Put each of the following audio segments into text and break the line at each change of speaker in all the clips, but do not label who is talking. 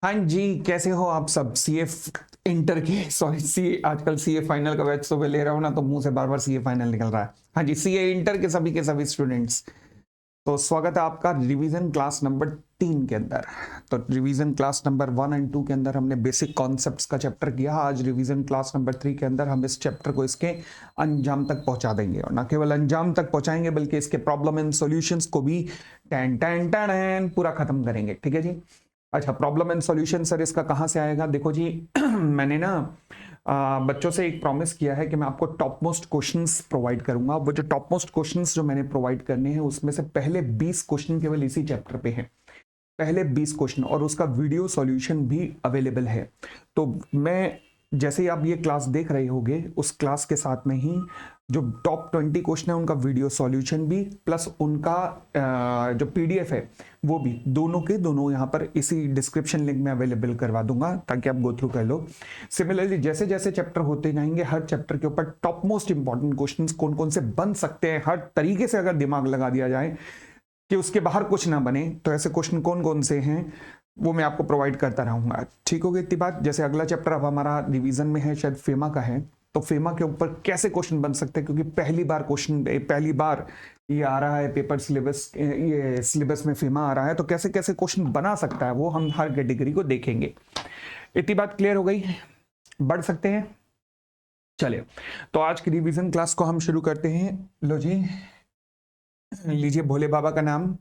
हाँ जी, कैसे हो आप सब? सीए इंटर के, सॉरी सीए, आजकल सीए फाइनल का बैच तो मैं ले रहा हूँ ना, तो मुंह से बार बार सीए फाइनल निकल रहा है। हाँ जी, सीए इंटर के सभी स्टूडेंट्स, तो स्वागत है आपका रिवीजन क्लास नंबर 3 के अंदर। तो रिवीजन क्लास नंबर 1 एंड 2 के अंदर हमने बेसिक कॉन्सेप्ट्स का चैप्टर किया। आज रिवीजन क्लास नंबर 3 के अंदर हम इस चैप्टर को इसके अंजाम तक पहुंचा देंगे, और ना केवल अंजाम तक पहुंचाएंगे बल्कि इसके प्रॉब्लम एंड सॉल्यूशंस को भी टैन टैन टैन पूरा खत्म करेंगे। ठीक है जी। अच्छा, प्रॉब्लम एंड सॉल्यूशन सर इसका कहाँ से आएगा? देखो जी मैंने ना बच्चों से एक प्रॉमिस किया है कि मैं आपको टॉप मोस्ट क्वेश्चंस प्रोवाइड करूंगा। वो जो टॉप मोस्ट क्वेश्चंस जो मैंने प्रोवाइड करने हैं उसमें से पहले 20 क्वेश्चन केवल इसी चैप्टर पे हैं, पहले 20 क्वेश्चन, और उसका वीडियो सॉल्यूशन भी अवेलेबल है। तो मैं जैसे ही आप ये क्लास देख रहे होगे, उस क्लास के साथ में ही जो टॉप 20 क्वेश्चन है उनका वीडियो सॉल्यूशन भी प्लस उनका जो पीडीएफ है वो भी, दोनों के दोनों यहाँ पर इसी डिस्क्रिप्शन लिंक में अवेलेबल करवा दूंगा ताकि आप गो थ्रू कर लो। सिमिलरली जैसे जैसे चैप्टर होते जाएंगे, हर चैप्टर के ऊपर टॉप मोस्ट इंपॉर्टेंट क्वेश्चंस कौन कौन से बन सकते हैं, हर तरीके से अगर दिमाग लगा दिया जाए कि उसके बाहर कुछ ना बने, तो ऐसे क्वेश्चन कौन कौन से हैं वो मैं आपको प्रोवाइड करता रहूंगा। ठीक हो गई इतनी बात? जैसे अगला चैप्टर अब हमारा रिवीजन में है, शायद फेमा का है, तो फेमा के ऊपर कैसे क्वेश्चन बन सकते हैं, क्योंकि पहली बार ये आ रहा है पेपर सिलेबस, ये सिलेबस में फेमा आ रहा है, तो कैसे कैसे क्वेश्चन बना सकता है वो हम हर कैटेगरी को देखेंगे। इतनी बात क्लियर हो गई? बढ़ सकते हैं? चलिए, तो आज की रिवीजन क्लास को हम शुरू करते हैं। लो जी, लीजिए भोले बाबा का नाम।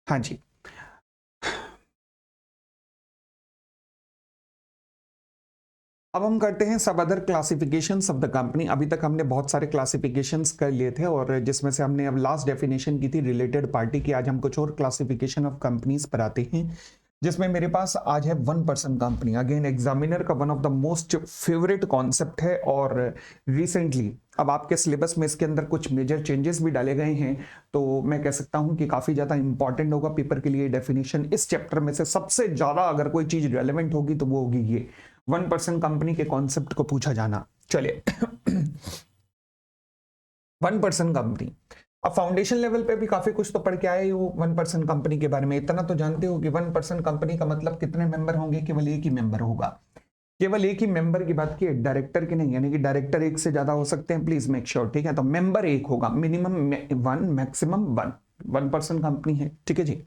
हाँ जी, अब हम करते हैं सब other classifications of the company. अभी तक हमने बहुत सारे क्लासिफिकेशंस कर लिए थे, और जिसमें से हमने अब लास्ट डेफिनेशन की थी रिलेटेड पार्टी की। आज हम कुछ और क्लासिफिकेशन ऑफ कंपनीज पर आते हैं, जिसमें मेरे पास आज है 1% कंपनी। अगेन एग्जामिनर का one of the most favourite concept है, और रिसेंटली अब आपके सिलेबस में इसके अंदर कुछ मेजर चेंजेस भी डाले गए हैं, तो मैं कह सकता हूं कि काफी ज्यादा इंपॉर्टेंट होगा पेपर के लिए। डेफिनेशन इस चैप्टर में से सबसे ज्यादा अगर कोई चीज रेलेवेंट होगी तो वो होगी ये 1% कंपनी के कॉन्सेप्ट को पूछा जाना। चलिए 1% कंपनी, अब फाउंडेशन लेवल पे भी काफी कुछ तो पढ़ के आए हो 1% कंपनी के बारे में। इतना तो जानते हो कि 1% कंपनी का मतलब कितने मेंबर होंगे? केवल एक ही मेंबर होगा। केवल एक ही मेंबर की बात की है, डायरेक्टर की नहीं, यानी कि डायरेक्टर एक से ज्यादा हो सकते हैं, प्लीज मेक श्योर। ठीक है, तो मेंबर एक होगा, मिनिमम 1, मैक्सिमम 1। 1% कंपनी है, ठीक है जी।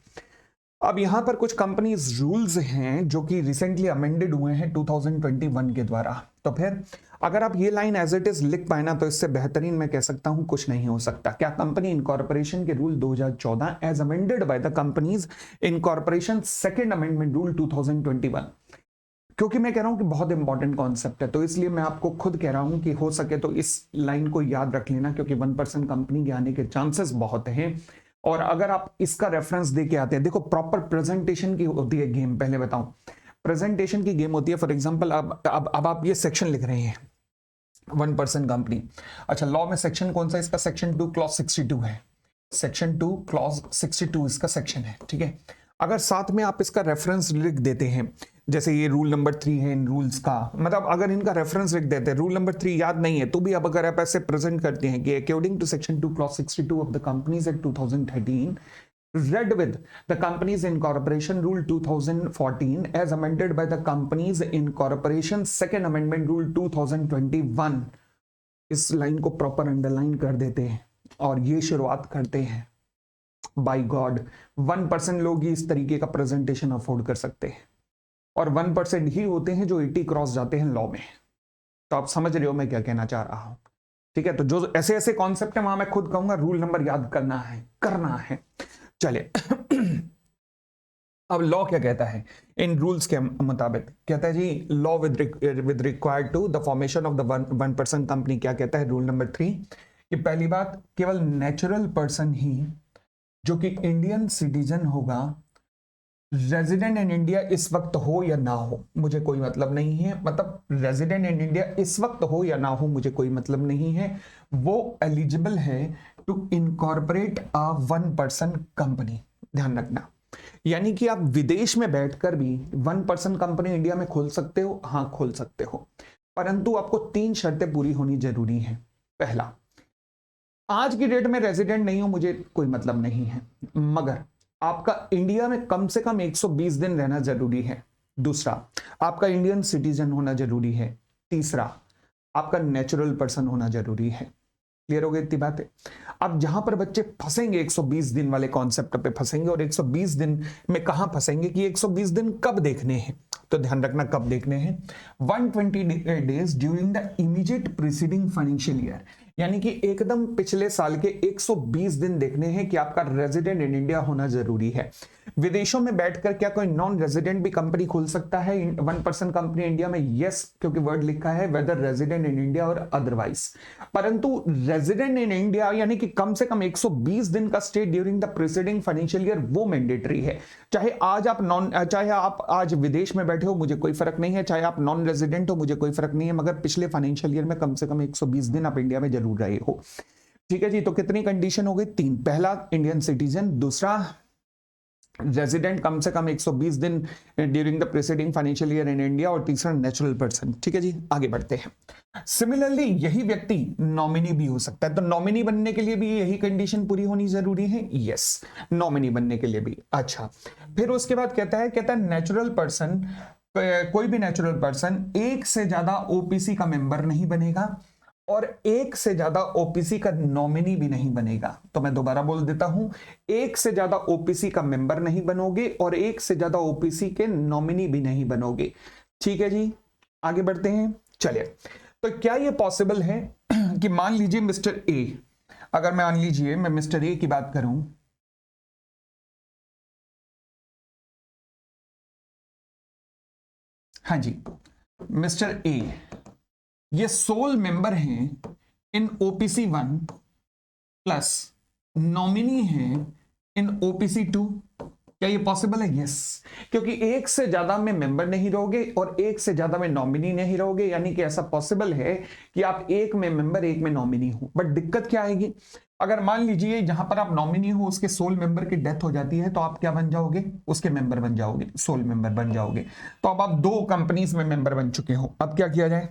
अब यहां पर कुछ कंपनीज रूल्स हैं जो कि रिसेंटली अमेंडेड हुए हैं 2021 के द्वारा। तो फिर अगर आप ये लाइन एज इट इज लिख पाए ना, तो इससे बेहतरीन मैं कह सकता हूं कुछ नहीं हो सकता। क्या? कंपनी इनकॉर्पोरेशन के rule 2014 as amended by the companies incorporation second amendment rule 2021। क्योंकि मैं कह रहा हूं कि बहुत इंपॉर्टेंट कॉन्सेप्ट है, तो इसलिए मैं आपको खुद कह रहा हूं कि हो सके तो इस लाइन को याद रख लेना, क्योंकि 1% कंपनी के आने के चांसेस बहुत हैं। और अगर आप इसका रेफरेंस दे के आते हैं, देखो प्रॉपर प्रेजेंटेशन की होती है गेम, पहले बताऊं प्रेजेंटेशन की गेम होती है। फॉर एग्जांपल अब आप ये सेक्शन लिख रहे हैं 1% कंपनी। अच्छा, लॉ में सेक्शन कौन सा? इसका सेक्शन 2 क्लॉज 62 है। सेक्शन 2 क्लॉज 62 इसका सेक्शन है, ठीक है। अगर साथ में आप इसका रेफरेंस लिख देते हैं, जैसे ये रूल नंबर 3 है इन रूल्स का, मतलब अगर इनका रेफरेंस लिख देते हैं, रूल नंबर 3 याद नहीं है तो भी अब अगर आप ऐसे प्रेजेंट करते हैं कि according to section 2 clause 62 of the companies act 2013 read with the companies incorporation rule 2014 as amended by the companies incorporation second amendment rule 2021। इस लाइन को प्रॉपर अंडरलाइन कर देते हैं और ये शुरुआत करते हैं। बाय गॉड, 1% लोग ही इस तरीके का प्रेजेंटेशन अफोर्ड कर सकते हैं, और 1% ही होते हैं जो 80 क्रॉस जाते हैं लॉ में। तो आप समझ रहे हो मैं क्या कहना चाह रहा हूं? ठीक है, तो जो ऐसे ऐसे कॉन्सेप्ट है वहां मैं खुद कहूंगा रूल नंबर याद करना है। चलिए अब लॉ क्या कहता है? इन रूल्स के मुताबिक कहता है जी, law with required to the formation of the 1% company. क्या कहता है रूल नंबर 3? कि पहली बात, केवल नेचुरल पर्सन ही जो कि इंडियन सिटीजन होगा, रेजिडेंट इन इंडिया इस वक्त हो या ना हो मुझे कोई मतलब नहीं है, मतलब रेजिडेंट इन इंडिया इस वक्त हो या ना हो मुझे कोई मतलब नहीं है, वो एलिजिबल है टू इनकॉर्पोरेट अ 1% कंपनी। ध्यान रखना, यानी कि आप विदेश में बैठकर भी 1% कंपनी इंडिया में खोल सकते हो। हाँ, खोल सकते हो, परंतु आपको 3 शर्तें पूरी होनी जरूरी है। पहला, आज की डेट में रेजिडेंट नहीं हो मुझे कोई मतलब नहीं है, मगर आपका इंडिया में कम से कम 120 दिन रहना जरूरी है। दूसरा, आपका इंडियन सिटीजन होना जरूरी है। तीसरा, आपका नेचुरल पर्सन होना जरूरी है। क्लियर हो गई इतनी बातें। अब जहां पर बच्चे फंसेंगे 120 दिन वाले कॉन्सेप्ट पे फंसेंगे, और 120 दिन में कहां फंसेंगे कि 120 दिन कब देखने हैं, तो ध्यान रखना कब देखने हैं। 120 days during the immediate preceding financial year, यानी कि एकदम पिछले साल के 120 दिन देखने हैं कि आपका रेजिडेंट इन इंडिया होना जरूरी है। विदेशों में बैठकर क्या कोई नॉन रेजिडेंट भी कंपनी खोल सकता है 1% कंपनी इंडिया में? यस, क्योंकि वर्ड लिखा है वेदर रेजिडेंट इन इंडिया और अदरवाइज। परंतु रेजिडेंट इन इंडिया यानी कि कम से कम 120 दिन का stay during the preceding financial year, वो मैंडेटरी है। चाहे आप आज विदेश में बैठे हो, मुझे कोई फर्क नहीं है, चाहे आप नॉन रेजिडेंट हो, मुझे कोई फर्क नहीं है, मगर पिछले फाइनेंशियल ईयर में कम से कम 120 दिन आप इंडिया में जरूर रहे हो। ठीक है जी, तो कितनी कंडीशन हो गई? 3। पहला इंडियन सिटीजन, दूसरा रेजिडेंट कम से कम 120 दिन during the preceding financial year in India, और तीसरा नेचुरल पर्सन। ठीक है जी, आगे बढ़ते हैं। सिमिलरली यही व्यक्ति नॉमिनी भी हो सकता है, तो नॉमिनी बनने के लिए भी यही कंडीशन पूरी होनी जरूरी है। यस, नॉमिनी बनने के लिए भी। अच्छा, फिर उसके बाद कहता है नेचुरल पर्सन, कोई भी नेचुरल पर्सन एक से ज्यादा ओपीसी का मेंबर नहीं बनेगा और एक से ज्यादा ओपीसी का नॉमिनी भी नहीं बनेगा। तो मैं दोबारा बोल देता हूं, एक से ज्यादा ओपीसी का मेंबर नहीं बनोगे और एक से ज्यादा ओपीसी के नॉमिनी भी नहीं बनोगे। ठीक है जी, आगे बढ़ते हैं। चलिए, तो क्या यह पॉसिबल है कि मान लीजिए मिस्टर ए, अगर मान लीजिए मैं मिस्टर ए की बात करूं, हाँ जी, मिस्टर ए ये सोल मेंबर हैं इन ओपीसी 1 प्लस नॉमिनी हैं इन ओपीसी 2। क्या ये पॉसिबल है? यस, क्योंकि एक से ज्यादा में मेंबर नहीं रहोगे और एक से ज्यादा में नॉमिनी नहीं रहोगे, यानी कि ऐसा पॉसिबल है कि आप एक में मेंबर एक में नॉमिनी हो। बट दिक्कत क्या आएगी? अगर मान लीजिए जहां पर आप नॉमिनी हो उसके सोल मेंबर की डेथ हो जाती है, तो आप क्या बन जाओगे? उसके मेंबर बन जाओगे, सोल मेंबर बन जाओगे। तो अब आप 2 कंपनीज में मेंबर बन चुके हो। अब क्या किया जाए?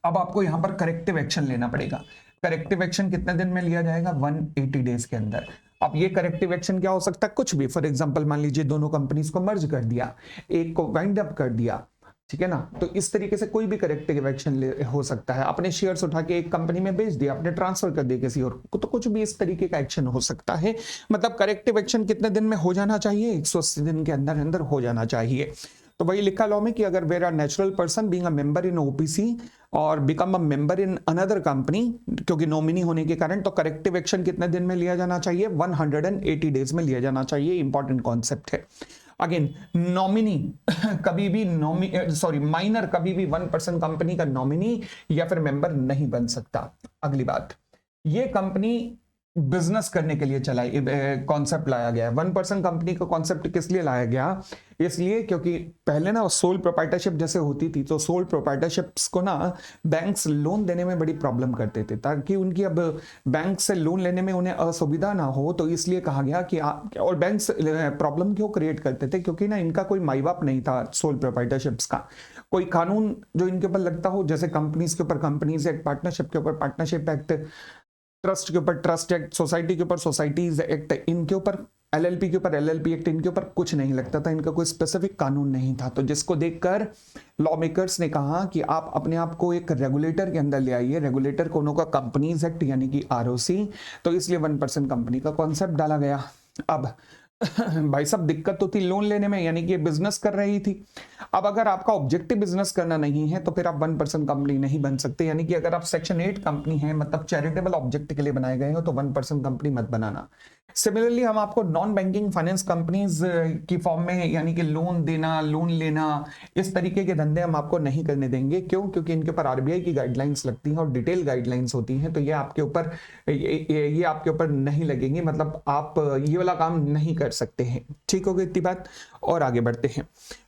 अब आपको यहां पर करेक्टिव एक्शन लेना पड़ेगा। करेक्टिव एक्शन कितने दिन में लिया जाएगा? 180 डेज के अंदर। अब ये करेक्टिव एक्शन क्या हो सकता है? कुछ भी। फॉर एग्जांपल मान लीजिए दोनों कंपनीज को मर्ज कर दिया, एक को वाइंड अप कर दिया, ठीक है ना। तो इस तरीके से कोई भी करेक्टिव एक्शन हो सकता है। अपने शेयर्स उठा के एक कंपनी में बेच दिया, आपने ट्रांसफर कर दिया किसी और को, तो कुछ भी इस तरीके का एक्शन हो सकता है। मतलब करेक्टिव एक्शन कितने दिन में हो जाना चाहिए? 180 दिन के अंदर अंदर हो जाना चाहिए। तो वही लिखा लॉ में कि अगर where are natural person being a member in OPC और become a member in another company, क्योंकि नॉमिनी होने के कारण, तो करेक्टिव एक्शन कितने दिन में लिया जाना चाहिए? 180 डेज में लिया जाना चाहिए। इंपॉर्टेंट कॉन्सेप्ट है। अगेन, नॉमिनी कभी भी माइनर कभी भी 1% कंपनी का नॉमिनी या फिर मेंबर नहीं बन सकता। अगली बात, ये कंपनी बिजनेस करने के लिए चलाई कॉन्सेप्ट लाया गया। 1% कंपनी का कॉन्सेप्ट किस लिए लाया गया? इसलिए क्योंकि पहले ना सोल प्रोप्राइटरशिप जैसे होती थी, तो सोल प्रोप्राइटरशिप्स को ना बैंक्स लोन देने में बड़ी प्रॉब्लम करते थे, ताकि उनकी अब बैंक से लोन लेने में उन्हें असुविधा ना हो। तो इसलिए कहा गया कि और बैंक्स प्रॉब्लम क्यों क्रिएट करते थे? क्योंकि ना इनका कोई माई बाप नहीं था सोल प्रोप्राइटरशिप्स का, कोई कानून जो इनके ऊपर लगता हो, जैसे कंपनीज के ऊपर कंपनीज एक्ट, पार्टनरशिप के ऊपर पार्टनरशिप एक्ट, ट्रस्ट के ऊपर ट्रस्ट एक्ट, सोसाइटी के ऊपर सोसाइटीज एक्ट, इनके ऊपर एलएलपी के ऊपर एलएलपी एक्ट, इनके ऊपर कुछ नहीं लगता था। इनका कोई स्पेसिफिक कानून नहीं था। तो जिसको देखकर लॉ मेकर्स ने कहा कि आप अपने आप को एक रेगुलेटर के अंदर ले आइए। रेगुलेटर कौन होगा? कंपनीज एक्ट यानी कि आरओसी। तो इसलिए 1% कंपनी का कॉन्सेप्ट डाला गया। अब भाई साहब दिक्कत तो थी लोन लेने में, यानी कि बिजनेस कर रही थी। अब अगर आपका ऑब्जेक्टिव बिजनेस करना नहीं है तो फिर आप 1% कंपनी नहीं बन सकते। यानी कि अगर आप सेक्शन 8 कंपनी है, मतलब चैरिटेबल ऑब्जेक्ट के लिए बनाए गए हो, तो 1% कंपनी मत बनाना। सिमिलरली हम आपको नॉन बैंकिंग फाइनेंस कंपनीज की फॉर्म में, यानी कि लोन देना, लोन लेना, इस तरीके के धंधे हम आपको नहीं करने देंगे। क्यों? क्योंकि इनके ऊपर आरबीआई की गाइडलाइंस लगती हैं और डिटेल गाइडलाइंस होती हैं। तो ये आपके ऊपर ये आपके ऊपर नहीं लगेंगी, मतलब आप ये वाला काम नहीं कर सकते हैं। ठीक हो गई इतनी बात। और आगे बढ़ते हैं।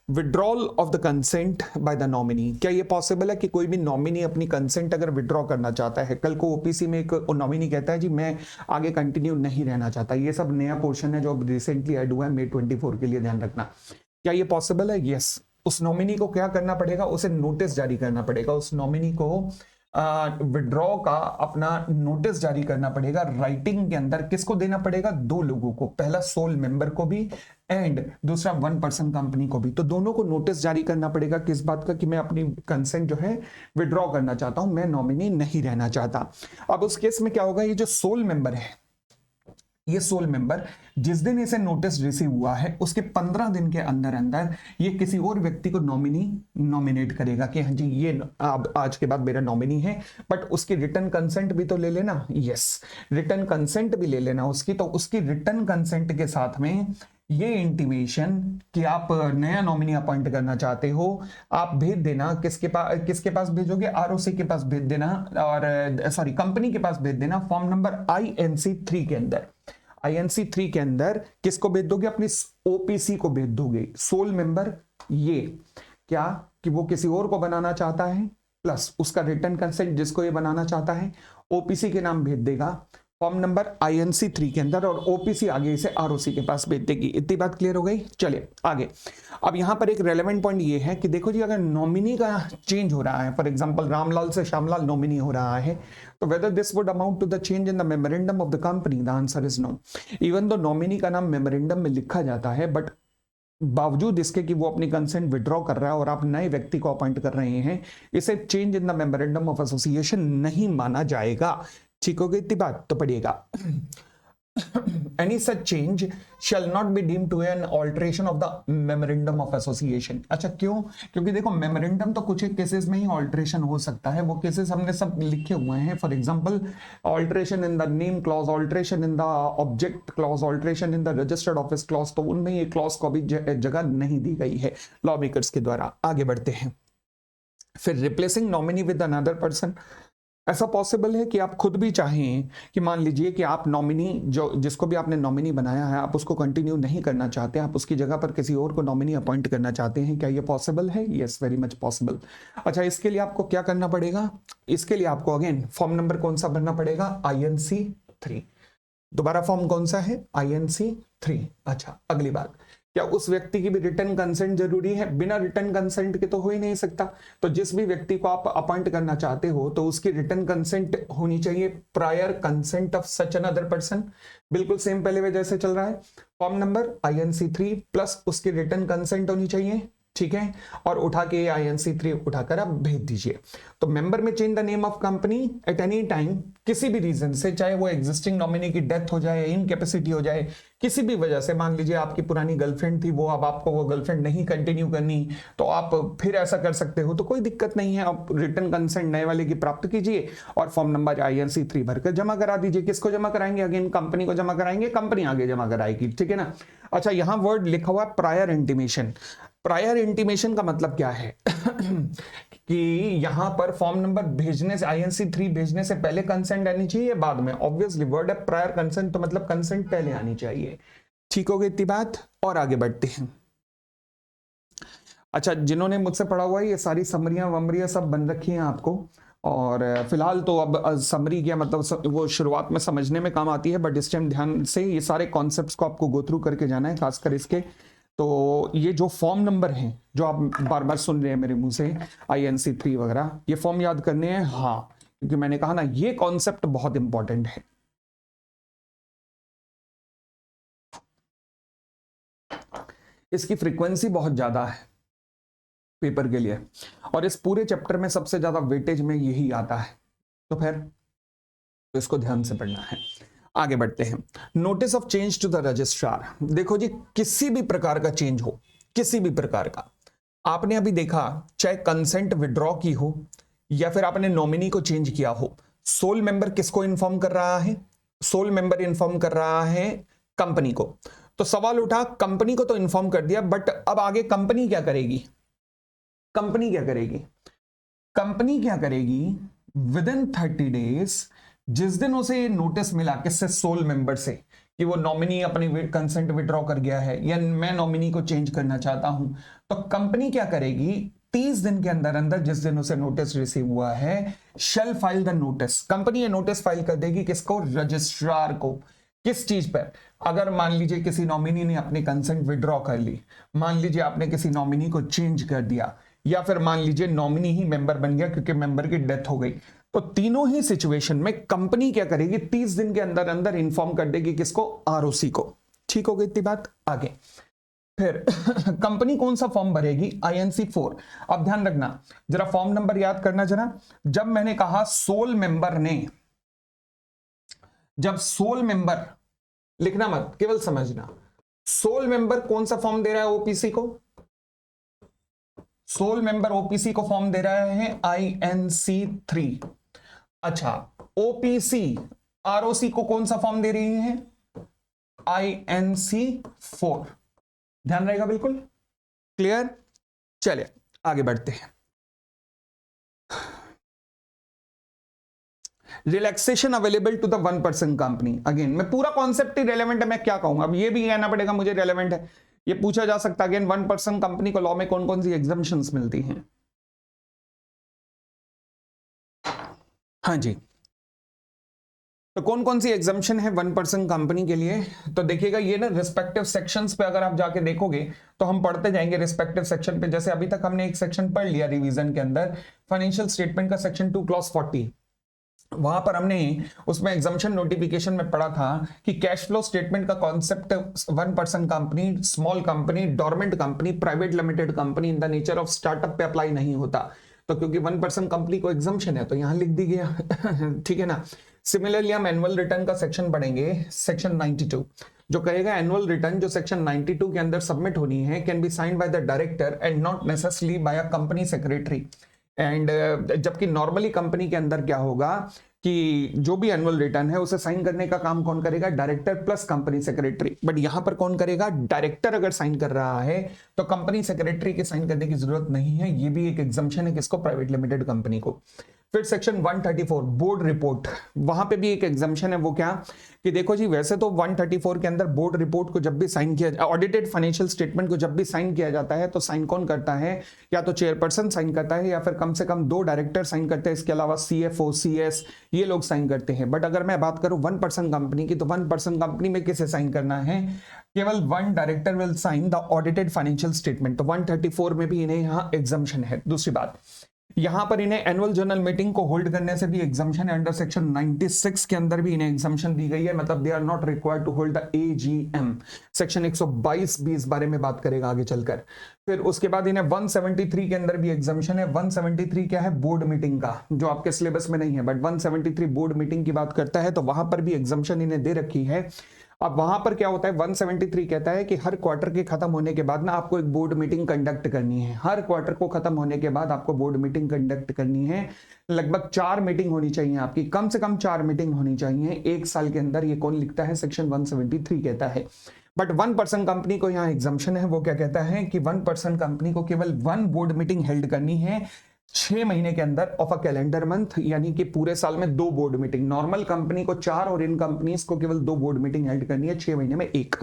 Withdrawal of the consent by the nominee. क्या ये पॉसिबल है कि कोई भी नॉमिनी अपनी कंसेंट अगर विड्रॉ करना चाहता है, कल को ओपीसी में एक नॉमिनी कहता है जी मैं आगे कंटिन्यू नहीं रहना चाहता, ये सब नया पोर्शन है जो अब रिसेंटली ऐड हुआ है May 24 के लिए, ध्यान रखना। क्या ये पॉसिबल है? यस। उस नॉमिनी को क्या करना पड़ेगा? उसे नोटिस जारी करना पड़ेगा। उस नॉमिनी को विड्रॉ का अपना नोटिस जारी करना पड़ेगा राइटिंग के अंदर। किसको देना पड़ेगा? दो लोगों को, पहला सोल मेंबर को भी एंड दूसरा 1% कंपनी को भी। तो दोनों को नोटिस जारी करना पड़ेगा किस बात का कि मैं अपनी कंसेंट जो है विड्रॉ करना चाहता हूं, मैं नॉमिनी नहीं रहना चाहता। अब उस केस में क्या होगा, ये जो सोल मेंबर है, ये सोल मेंबर जिस दिन इसे नोटिस रिसीव हुआ है उसके 15 दिन के अंदर अंदर ये किसी और व्यक्ति को नॉमिनेट करेगा कि हाँ जी ये आज के बाद मेरा नॉमिनी है, बट उसकी रिटर्न कंसेंट भी तो ले लेना। यस, रिटर्न कंसेंट भी ले लेना उसकी। तो उसकी रिटर्न कंसेंट के साथ में ये इंटीमेशन कि आप नया नॉमिनी अपॉइंट करना चाहते हो, आप भेज देना। किसके पास भेजोगे? आरओसी के पास भेज देना, और सॉरी कंपनी के पास भेज देना फॉर्म नंबर INC3 के अंदर। INC3 के अंदर किसको भेज दोगे? अपनी OPC को भेज दोगे। सोल मेंबर ये क्या कि वो किसी और को बनाना चाहता है, प्लस उसका रिटर्न कंसेंट जिसको ये बनाना चाहता है OPC के नाम भेज देगा फॉर्म नंबर INC3 के अंदर, और OPC आगे इसे ROC के पास भेज देगी। इतनी बात क्लियर हो गई? चलिए आगे। अब यहां पर एक रेलेवेंट पॉइंट ये है कि देखो जी, अगर नॉमिनी का चेंज हो रहा है, फॉर एग्जांपल रामलाल से श्यामलाल नॉमिनी हो रहा है, तो whether this would amount to the change in the memorandum of the company, the answer is no. Even though nominee का नाम मेमोरेंडम में लिखा जाता है, बट बावजूद इसके कि वो अपनी कंसेंट विड्रॉ कर रहा है और आप नए व्यक्ति को अपॉइंट कर रहे हैं, इसे change in the memorandum of association नहीं माना जाएगा। ठीक हो गई इतनी बात? तो पढ़िएगा, any such change shall not be deemed to an alteration of the memorandum of association। अच्छा क्यों? क्योंकि देखो मेमोरेंडम तो कुछ एक केसेस में ही ऑल्ट्रेशन हो सकता है, वो केसेस हमने सब लिखे हुए हैं। For example alteration in the name clause, alteration in the object clause, alteration in the registered office clause, तो उनमें ये क्लॉज को भी जगह नहीं दी गई है लॉ मेकर्स के द्वारा। आगे बढ़ते हैं। फिर replacing nominee with another person, ऐसा पॉसिबल है कि आप खुद भी चाहें कि मान लीजिए कि आप नॉमिनी जो जिसको भी आपने नॉमिनी बनाया है आप उसको कंटिन्यू नहीं करना चाहते, आप उसकी जगह पर किसी और को नॉमिनी अपॉइंट करना चाहते हैं। क्या ये पॉसिबल है? Yes, very much possible. अच्छा, इसके लिए आपको क्या करना पड़ेगा? इसके लिए आपको अगेन फॉर्म नंबर कौन सा भरना पड़ेगा? INC3। दोबारा फॉर्म कौन सा है? INC3। अच्छा, अगली बात, क्या उस व्यक्ति की भी रिटर्न कंसेंट जरूरी है? बिना रिटर्न कंसेंट के तो हो ही नहीं सकता। तो जिस भी व्यक्ति को आप अपॉइंट करना चाहते हो तो उसकी रिटर्न कंसेंट होनी चाहिए, prior consent of such another person. बिल्कुल सेम पहले वे जैसे चल रहा है, फॉर्म नंबर INC3 प्लस उसकी रिटर्न कंसेंट होनी चाहिए। ठीक है, और उठा के INC3 उठाकर आप भेज दीजिए। तो मेंबर में change the name of company at any time, किसी भी रीजन से, चाहे वो एग्जिस्टिंग नॉमिनी की डेथ हो जाए, इनकैपेसिटी हो जाए, किसी भी वजह से, मान लीजिए आपकी पुरानी गर्लफ्रेंड थी, वो अब आपको वो गर्लफ्रेंड नहीं कंटिन्यू करनी, तो आप फिर ऐसा कर सकते हो, तो कोई दिक्कत नहीं है। आप रिटर्न कंसेंट नए वाले की प्राप्त कीजिए और फॉर्म नंबर INC3 भरकर जमा करा दीजिए। किसको जमा कराएंगे? अगेन कंपनी को जमा कराएंगे, कंपनी आगे जमा कराएगी। ठीक है ना? अच्छा, यहां वर्ड लिखा हुआ है प्रायर इंटीमेशन। प्रायर इंटीमेशन का मतलब क्या है कि यहां पर फॉर्म नंबर भेजने से, INC3 भेजने से पहले कंसेंट आनी चाहिए, बाद में। ऑब्वियसली वर्ड है प्रायर कंसेंट, तो मतलब कंसेंट पहले आनी चाहिए। ठीक हो गई इतनी बात? और आगे बढ़ते हैं। अच्छा, जिन्होंने मुझसे पढ़ा हुआ है, ये सारी समरियां वमरियां सब बन रखी हैं आपको, और फिलहाल तो अब समरी क्या मतलब वो शुरुआत में समझने में काम आती है, बट इस टाइम ध्यान से ये सारे कॉन्सेप्ट्स को आपको गो थ्रू करके जाना है, खासकर इसके। तो ये जो फॉर्म नंबर हैं जो आप बार बार सुन रहे हैं मेरे मुंह से, INC3 वगैरह, ये फॉर्म याद करने हैं। हाँ, क्योंकि मैंने कहा ना, ये कॉन्सेप्ट बहुत इंपॉर्टेंट है। इसकी फ्रीक्वेंसी बहुत ज्यादा है पेपर के लिए, और इस पूरे चैप्टर में सबसे ज्यादा वेटेज में यही आता है। तो फिर तो इसको ध्यान से पढ़ना है। आगे बढ़ते हैं। Notice of change to the registrar. देखो जी, किसी भी प्रकार का चेंज हो, किसी भी प्रकार का, आपने अभी देखा, चाहे कंसेंट विड्रॉ की हो या फिर आपने नॉमिनी को चेंज किया हो, सोल मेंबर किसको इन्फॉर्म कर रहा है? सोल मेंबर इन्फॉर्म कर रहा है कंपनी को। तो सवाल उठा, कंपनी को तो इन्फॉर्म कर दिया, बट अब आगे कंपनी क्या करेगी? कंपनी क्या करेगी? कंपनी क्या करेगी? विद इन 30 डेज, जिस दिन उसे नोटिस मिला किससे? सोल मेंबर से, कि वो नॉमिनी अपनी कंसेंट विड्रॉ कर गया है या मैं नॉमिनी को चेंज करना चाहता हूं, तो कंपनी क्या करेगी? 30 दिन के अंदर अंदर, जिस दिन उसे नोटिस रिसीव हुआ है, shall file the notice. Company ये नोटिस फाइल कर देगी किसको? रजिस्ट्रार को। किस चीज पर? अगर मान लीजिए किसी नॉमिनी ने अपनी कंसेंट विड्रॉ कर ली, मान लीजिए आपने किसी नॉमिनी को चेंज कर दिया, या फिर मान लीजिए नॉमिनी ही मेंबर बन गया क्योंकि मेंबर की डेथ हो गई, तो तीनों ही सिचुएशन में कंपनी क्या करेगी, 30 दिन के अंदर अंदर इन्फॉर्म कर देगी किसको, आरओसी को। ठीक हो गई इतनी बात। आगे फिर कंपनी कौन सा फॉर्म भरेगी, आईएनसी 4। अब ध्यान रखना, जरा फॉर्म नंबर याद करना जरा। जब मैंने कहा सोल मेंबर ने, जब सोल मेंबर, लिखना मत, केवल समझना, सोल मेंबर कौन सा फॉर्म दे रहा है ओपीसी को, सोल मेंबर ओपीसी को फॉर्म दे रहा है आईएनसी 3। अच्छा, ओपीसी आरओसी को कौन सा फॉर्म दे रही है, आईएनसी 4। ध्यान रहेगा बिल्कुल क्लियर। चलिए आगे बढ़ते हैं। Relaxation available to the 1% company. Again मैं पूरा कॉन्सेप्ट ही रेलेवेंट है, मैं क्या कहूंगा, अब ये भी कहना पड़ेगा मुझे रेलेवेंट है, ये पूछा जा सकता है। अगेन 1% कंपनी को लॉ में कौन कौन सी एग्जम्पशंस मिलती हैं। हाँ जी, तो कौन कौन सी एग्जम्पशन है 1% कंपनी के लिए, तो देखिएगा ये ना रिस्पेक्टिव सेक्शंस पे अगर आप जाके देखोगे तो हम पढ़ते जाएंगे रिस्पेक्टिव सेक्शन पे। जैसे अभी तक हमने एक सेक्शन पढ़ लिया रिवीजन के अंदर, फाइनेंशियल स्टेटमेंट का सेक्शन 2 क्लॉज 40। वहां पर हमने उसमें एग्जम्पशन नोटिफिकेशन में पढ़ा था कि कैश फ्लो स्टेटमेंट का concept 1% company, small company, dormant company, private limited company in the nature of startup पे अप्लाई नहीं होता। तो क्योंकि 1% कंपनी को एग्जम्पशन है तो यहां लिख दी गया ठीक है ना। सिमिलरली हम एनुअल रिटर्न का सेक्शन पढ़ेंगे, सेक्शन 92, जो कहेगा एनुअल रिटर्न जो सेक्शन 92 के अंदर सबमिट होनी है can be signed by the director and not necessarily by a company secretary. And जबकि नॉर्मली कंपनी के अंदर क्या होगा कि जो भी एनुअल रिटर्न है उसे साइन करने का काम कौन करेगा, director plus company secretary. But यहां पर कौन करेगा, डायरेक्टर अगर साइन कर रहा है तो कंपनी सेक्रेटरी के साइन करने की जरूरत नहीं है। ये भी एक एग्जम्पशन है किसको, प्राइवेट लिमिटेड कंपनी को। फिर सेक्शन 134 बोर्ड रिपोर्ट, वहां पे भी एक एग्जम्पशन है। वो क्या कि देखो जी, वैसे तो 134 के अंदर बोर्ड रिपोर्ट को जब भी साइन किया, ऑडिटेड फाइनेंशियल स्टेटमेंट को जब भी साइन किया जाता है तो साइन कौन करता है, या तो चेयरपर्सन साइन करता है या फिर कम से कम 2 डायरेक्टर साइन करते हैं। इसके अलावा सीएफओ, सीएस ये लोग साइन करते हैं। बट अगर मैं बात करूं 1% कंपनी की, तो 1% कंपनी में किसे साइन करना है, केवल 1 director will sign the audited financial statement. तो 134 में भी इन्हें यहां एग्जम्पशन है। दूसरी बात, यहां पर इन्हें एनुअल जनरल मीटिंग को होल्ड करने से भी एग्जम्पशन है। अंडर सेक्शन 96 के अंदर भी इन्हें एग्जम्पशन दी गई है, मतलब they are not required to hold the AGM. Section 122 भी इस बारे में बात करेगा आगे चलकर। फिर उसके बाद इन्हें 173 के अंदर भी एग्जम्पशन है। 173 क्या है, बोर्ड मीटिंग का, जो आपके सिलेबस में नहीं है, बट 173 बोर्ड मीटिंग की बात करता है, तो वहां पर भी एग्जम्पशन इन्हें दे रखी है। अब वहां पर क्या होता है, 173 कहता है कि हर क्वार्टर के खत्म होने के बाद ना आपको एक बोर्ड मीटिंग कंडक्ट करनी है। हर क्वार्टर को खत्म होने के बाद आपको बोर्ड मीटिंग कंडक्ट करनी है। लगभग 4 मीटिंग होनी चाहिए आपकी, कम से कम 4 मीटिंग होनी चाहिए एक साल के अंदर। ये कौन लिखता है, सेक्शन 173 कहता है। बट 1% कंपनी को यहाँ एग्जम्पशन है। वो क्या कहता है कि 1% कंपनी को केवल 1 बोर्ड मीटिंग हेल्ड करनी है 6 महीने के अंदर ऑफ अ कैलेंडर मंथ, यानी कि पूरे साल में 2 बोर्ड मीटिंग। नॉर्मल कंपनी को 4 और इन कंपनीज को केवल 2 बोर्ड मीटिंग हेल्ड करनी है 6 महीने में 1।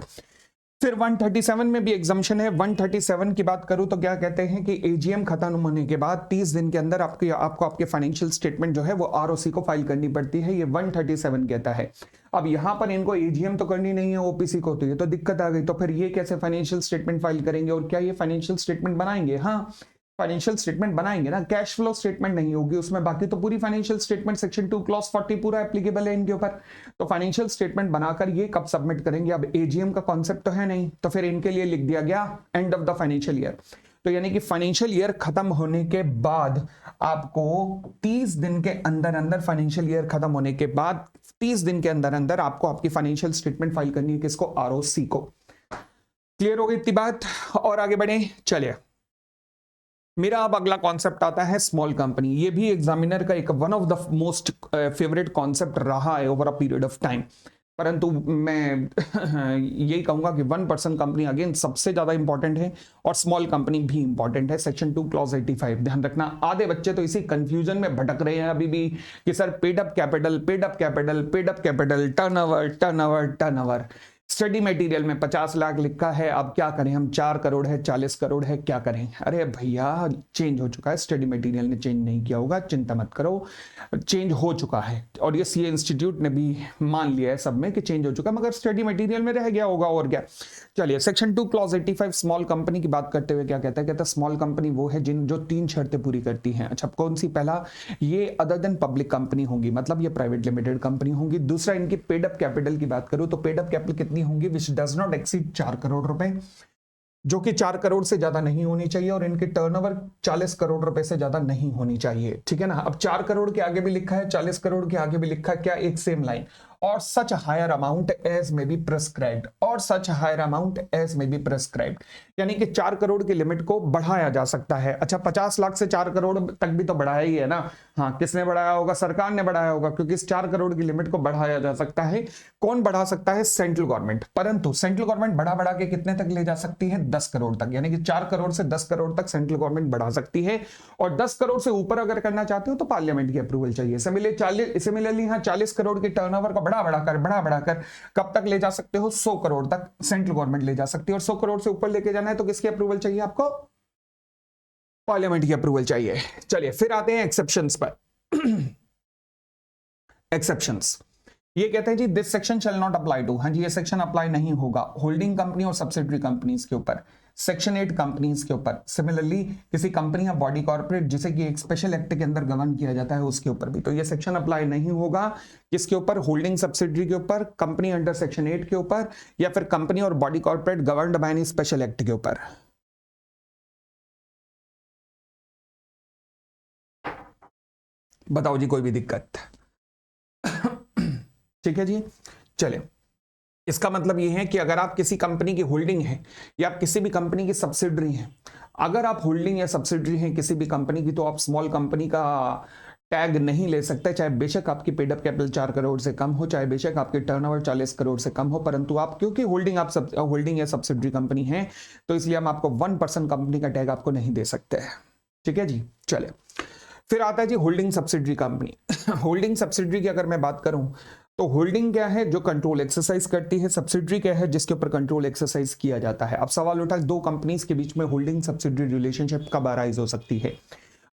फिर 137 में भी एग्जम्पशन है। 137 की बात करूं तो क्या कहते हैं कि एजीएम खत्म होने के बाद 30 दिन के अंदर आपको आपके फाइनेंशियल स्टेटमेंट जो है वो आरओसी को फाइल करनी पड़ती है। ये 137 कहता है। अब यहां पर इनको एजीएम तो करनी नहीं है ओपीसी को, तो ये तो दिक्कत आ गई। तो फिर ये कैसे फाइनेंशियल स्टेटमेंट फाइल करेंगे और क्या ये फाइनेंशियल स्टेटमेंट बनाएंगे? हाँ, फाइनेंशियल स्टेटमेंट बनाएंगे ना, कैश फ्लो स्टेटमेंट नहीं होगी उसमें, बाकी तो पूरी फाइनेंशियल स्टेटमेंट सेक्शन 2 क्लॉज 40 पूरा एप्लीकेबल है इनके ऊपर। तो फाइनेंशियल स्टेटमेंट बनाकर ये कब सबमिट करेंगे? अब एजीएम का कॉन्सेप्ट तो है नहीं, तो फिर इनके लिए लिख दिया गया end of the financial year. तो यानी कि फाइनेंशियल ईयर खत्म होने के बाद आपको 30 दिन के अंदर अंदर, फाइनेंशियल ईयर खत्म होने के बाद 30 दिन के अंदर अंदर आपको आपकी फाइनेंशियल स्टेटमेंट फाइल करनी है किसको? आरओसी को। क्लियर हो गई इतनी बात? और आगे बढ़े, चलिए मेरा अब अगला कॉन्सेप्ट आता है स्मॉल कंपनी। ये भी एग्जामिनर का एक one of the most favourite concept रहा है over a period of time, परंतु मैं यही कहूंगा कि 1% कंपनी अगेन सबसे ज्यादा इंपॉर्टेंट है और स्मॉल कंपनी भी इंपॉर्टेंट है। सेक्शन 2 क्लॉज 85 ध्यान रखना। आधे बच्चे तो इसी कंफ्यूजन में भटक रहे हैं अभी भी कि sir paid up capital, paid up capital, paid up capital, turnover, turnover, turnover. Study material में 50 लाख लिखा है, अब क्या करें हम, 4 करोड़ है, 40 करोड़ है, क्या करें? अरे भैया चेंज हो चुका है, स्टडी मटेरियल ने चेंज नहीं किया होगा, चिंता मत करो, चेंज हो चुका है। और ये सीए इंस्टीट्यूट ने भी मान लिया है सब में कि चेंज हो चुका है, मगर स्टडी मटेरियल में रह गया होगा और क्या। चलिए सेक्शन 2 क्लॉज 85 स्मॉल कंपनी की बात करते हुए क्या कहता है, कहता है स्मॉल कंपनी वो है जिन जो 3 शर्तें पूरी करती हैं। अच्छा कौन सी? पहला, ये अदर देन पब्लिक कंपनी होंगी, मतलब ये प्राइवेट लिमिटेड कंपनी होंगी। दूसरा, इनकी पेड अप कैपिटल की बात करूं तो पेड अप कैपिटल कितनी होंगी, which does not exceed 4 crore रुपए, जो कि 4 करोड़ से ज्यादा नहीं होनी चाहिए, और इनकी टर्नओवर 40 करोड़ रुपए से ज्यादा नहीं होनी चाहिए, ठीक है ना। अब 4 करोड़ के आगे भी लिखा है, 40 करोड़ के आगे भी लिखा है, क्या एक सेम लाइन, और सच हायर अमाउंट एज में बी प्रेस्क्राइब्ड, और सच हायर अमाउंट एज में बी प्रेस्क्राइब्ड, यानी कि 4 करोड़ की लिमिट को बढ़ाया जा सकता है। अच्छा 50 लाख से 4 करोड़ तक भी तो बढ़ाया ही है ना। हाँ, किसने बढ़ाया होगा? सरकार ने बढ़ाया होगा, क्योंकि इस 4 करोड़ की लिमिट को बढ़ाया जा सकता है। कौन बढ़ा सकता है? Central government. परंतु सेंट्रल गवर्नमेंट बढ़ा बढ़ा के कितने तक ले जा सकती है? 10 करोड़ तक, यानी कि 4 करोड़ से 10 करोड़ तक सेंट्रल गवर्नमेंट बढ़ा सकती है। और 10 करोड़ से ऊपर अगर करना चाहते हो तो पार्लियामेंट की अप्रूवल चाहिए। सिमिलरली हाँ, 40 करोड़ की टर्नओवर को बढ़ाकर कब तक ले जा सकते हो? 100 करोड़ तक सेंट्रल गवर्नमेंट ले जा सकती है। और 100 करोड़ से ऊपर लेके जाना है तो किसकी अप्रूवल चाहिए आपको? पार्लियामेंट की अप्रूवल चाहिए। चलिए फिर आते हैं एक्सेप्शंस पर। एक्सेप्शंस, ये कहते हैं जी this section shall not apply to, हाँ जी ये सेक्शन अप्लाई नहीं होगा होल्डिंग कंपनी और सब्सिडरी कंपनीज के ऊपर, सेक्शन 8 कंपनीज के ऊपर, सिमिलरली किसी कंपनी या बॉडी कॉर्पोरेट जिसे कि एक स्पेशल एक्ट के अंदर गवर्न किया जाता है उसके ऊपर भी। तो ये सेक्शन अप्लाई नहीं होगा किसके ऊपर? होल्डिंग सब्सिडरी के ऊपर, कंपनी अंडर सेक्शन 8 के ऊपर, या फिर कंपनी और body corporate governed by any special act के ऊपर। बताओ जी कोई भी दिक्कत? ठीक है जी। चले, इसका मतलब यह है कि अगर आप किसी कंपनी की होल्डिंग है या आप किसी भी कंपनी की सब्सिडरी हैं, अगर आप होल्डिंग या सब्सिडरी हैं किसी भी कंपनी की, तो आप स्मॉल कंपनी का टैग नहीं ले सकते, चाहे बेशक आपकी पेड अप कैपिटल 4 करोड़ से कम हो, चाहे बेशक आपकी टर्नओवर 40 करोड़ से कम हो, परंतु आप क्योंकि होल्डिंग या सब्सिडरी कंपनी है तो इसलिए हम आपको 1% कंपनी का टैग आपको नहीं दे सकते हैं। ठीक है जी। चले, फिर आता है जी holding subsidiary company. Holding subsidiary की अगर मैं बात करूं तो होल्डिंग क्या है? जो कंट्रोल एक्सरसाइज करती है। सब्सिडरी क्या है? जिसके ऊपर कंट्रोल एक्सरसाइज किया जाता है। अब सवाल उठा, दो कंपनीज के बीच में होल्डिंग सब्सिडरी रिलेशनशिप कब अराइज हो सकती है?